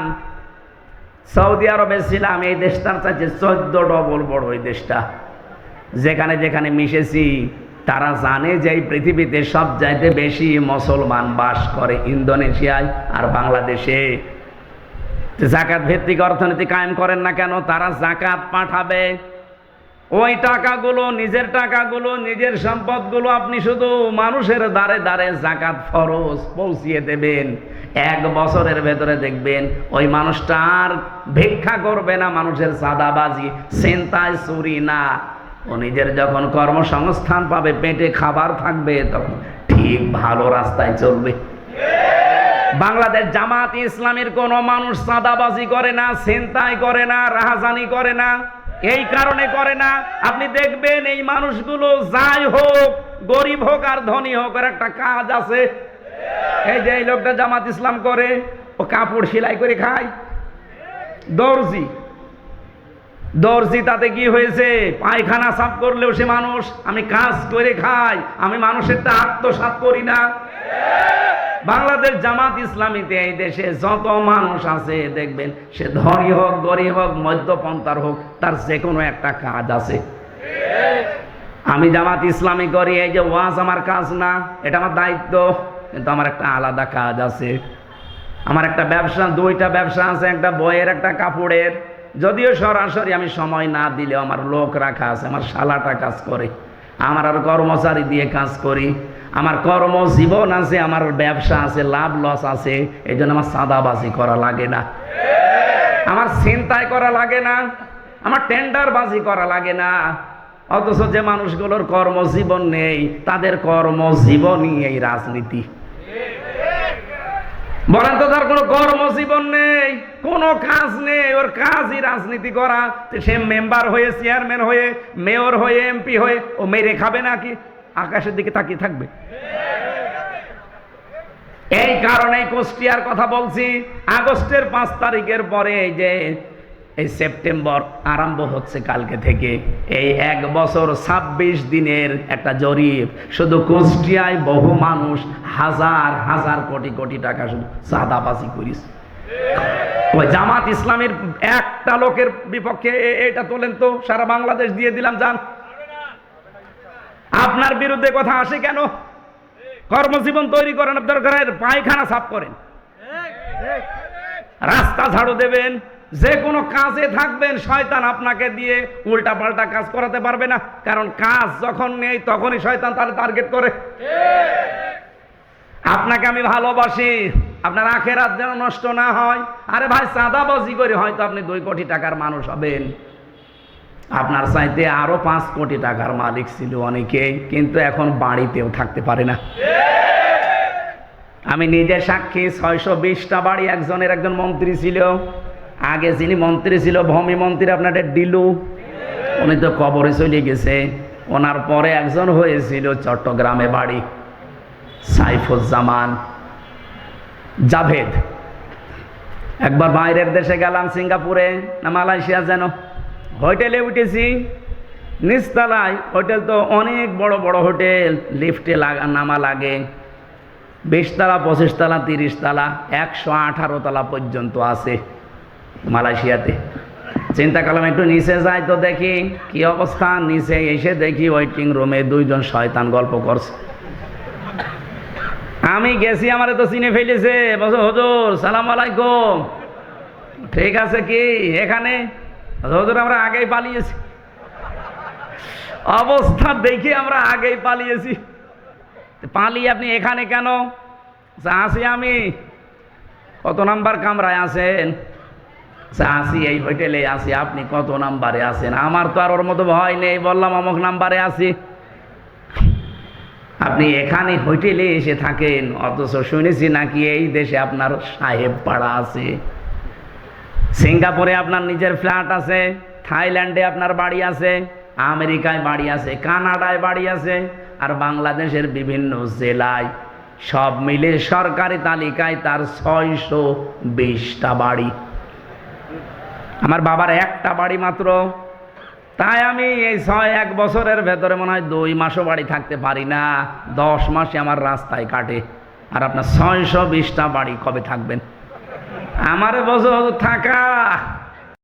সৌদি আরবে ছিলাম, এই দেশটার চাইতে 14 ডবল বড় এই দেশটা। যেখানে যেখানে মিশেছি তারা জানে যে এই পৃথিবীতে সব চাইতে বেশি মুসলমান বাস করে ইন্দোনেশিয়ায় আর বাংলাদেশে। জাকাত ভিত্তিক অর্থনীতি কায়েম করেন না কেন? তারা জাকাত পাঠাবে, ওই টাকাগুলো, নিজের টাকাগুলো, নিজের সম্পদগুলো আপনি শুধু মানুষের দ্বারে দ্বারে জাকাত ফরজ পৌঁছিয়ে দেবেন। 1 বছরের ভেতরে দেখবেন ওই মানুষটা আর ভিক্ষা করবে না, মানুষের চাঁদাবাজি, ছিনতাই, চুরি না। ও নিজের যখন কর্মসংস্থান পাবে, পেটে খাবার থাকবে, তখন ঠিক ভালো রাস্তায় চলবে। বাংলাদেশ জামাত ইসলামের কোন মানুষ চাঁদাবাজি করে না, ছিনতাই করে না, রাহাজানি করে না। এই কারণে করে না। আপনি দেখবেন এই মানুষগুলো যাই হোক, গরিব হোক আর ধনী হোক, আর একটা কাজ আছে। এই যে এই লোকটা জামাত ইসলাম করে, ও কাপড় সেলাই করে খায়, দর্জি। দর্জি তাতে কি হয়েছে? পায়খানা সাফ করলেও সে মানুষ। আমি কাজ করে খাই, আমি মানুষেরটা আত্মসাৎ করি না। বাংলাদেশ জামাত ইসলামীতে এই দেশে যত মানুষ আছে দেখবেন, সে ধনী হোক, গরিব হোক, মধ্যপন্থার হোক, তার যে কোনো একটা কাজ আছে। আমি জামাত ইসলামী করি, এই যে ওয়াজ আমার কাজ না, এটা আমার দায়িত্ব, কিন্তু আমার একটা আলাদা কাজ আছে। আমার একটা ব্যবসা, দুইটা ব্যবসা আছে, একটা বইয়ের, একটা কাপড়ের। যদিও সরাসরি আমি সময় না দিলেও আমার লোক রাখা আছে, আমার শালাটা কাজ করে, আমার আর কর্মচারী দিয়ে কাজ করি, আমার কর্মজীবন আছে, আমার ব্যবসা আছে, লাভ লস আছে। এই জন্য আমার সাদাবাজি করা লাগে না, আমার ছিনতাই করা লাগে না, আমার টেন্ডারবাজি করা লাগে না। অথচ যে মানুষগুলোর কর্মজীবন নেই, তাদের কর্মজীবনই এই রাজনীতি। বলেন তো, তার কোনো কর্মজীবন নেই, কোনো কাজ নেই, ওর কাজই রাজনীতি করা। সে মেম্বার হয়ে, চেয়ারম্যান হয়ে, মেয়র হয়ে, এমপি হয়ে ও মেরে খাবে নাকি? আকাশের দিকে তাকিয়ে থাকবে? এই কারণেই কুষ্টিয়ার কথা বলছি। আগস্টের 5 তারিখের পরে যে এই সেপ্টেম্বর আরম্ভ হচ্ছে কালকে থেকে, এই 1 বছর 26 দিনের একটা জরিপ, শুধু কুষ্টিয়ায় বহু মানুষ হাজার হাজার কোটি কোটি টাকা শুধু চাঁদাবাজি করিস। ওই জামাত ইসলামীর একটা লোকের বিপক্ষে এটা তোলেন তো, সারা বাংলাদেশ দিয়ে দিলাম। যান, আপনার বিরুদ্ধে কথা আসে কেন? কর্মজীবন তৈরি করেন, দরকার পায়খানা সাফ করেন, রাস্তা ঝাড়ু দেবেন, যে কোনো কাজে থাকবেন। শয়তান আপনাকে দিয়ে উল্টা পাল্টা কাজ করাতে পারবে না, কারণ কাজ যখন নেই তখনই শয়তান তার টার্গেট করে। আপনাকে আমি ভালোবাসি, আপনার আখেরাত যেন নষ্ট না হয়। আরে ভাই, চাঁদাবাজি করে হয়তো আপনি 2 কোটি টাকার মানুষ হবেন, আপনার চাইতে আরো 5 কোটি টাকার মালিক ছিল অনেকেই, কিন্তু এখন বাড়িতেও থাকতে পারে না। আমি নিজে সাক্ষী, 620টা বাড়ি একজন মন্ত্রী ছিল। আগে যিনি মন্ত্রী ছিল, ভূমি মন্ত্রী, আপনার ডিলু, উনি তো কবরে চলে গেছে। ওনার পরে একজন হয়েছিল চট্টগ্রামে বাড়ি, সাইফুজ্জামান জাভেদ। একবার বাইরের দেশে গেলাম, সিঙ্গাপুরে না মালয়েশিয়া যেন, হোটেলে উঠেছি, নিচতলায়। হোটেল তো অনেক বড় বড় হোটেল, লিফটে নামা লাগে, 20 তলা, 25 তলা, 30 তলা, 118 তলা পর্যন্ত আছে মালয়েশিয়াতে। চিন্তা করলাম একটু নিচে যাই তো দেখি কি অবস্থা। নিচে এসে দেখি ওয়েটিং রুমে 2 জন শয়তান গল্প করছে। আমি গেছি, আমারে তো চিনে ফেলেছে, বলছে হুজুর সালাম আলাইকুম। ঠিক আছে, কি এখানে? হুজুর আমরা আগেই পালিয়েছি। অবস্থা দেখি আমরা আগেই পালিয়েছি। পালিয়ে আপনি এখানে কেন? আসি আমি। কত নাম্বার কামরায় আছেন? আসি এই হোটেলে আসি। আপনি কত নাম্বারে আছেন? আমার তো আর ওর মতো ভয় নেই, বললাম অমুক নাম্বারে আছি। আপনি এখানে হোটেলে এসে থাকেন, অথচ শুনেছি নাকি এই দেশে আপনার সাহেব পাড়া আছে, সিঙ্গাপুরে আপনার নিজের ফ্ল্যাট আছে, থাইল্যান্ডে আপনার বাড়ি আছে, আমেরিকায় বাড়ি আছে, কানাডায় বাড়ি আছে, আর বাংলাদেশের বিভিন্ন জেলায় সব মিলে সরকারি তালিকায় তার 620টা বাড়ি। আমার বাবার একটা বাড়ি মাত্র। তাই আমি এই 1 বছরের ভেতরে মনে হয় 2 মাসও বাড়ি থাকতে পারি না, 10 মাসে আমার রাস্তায় কাটে। আর আপনার 620টা বাড়ি কবে থাকবেন? আমারে বছর থাকা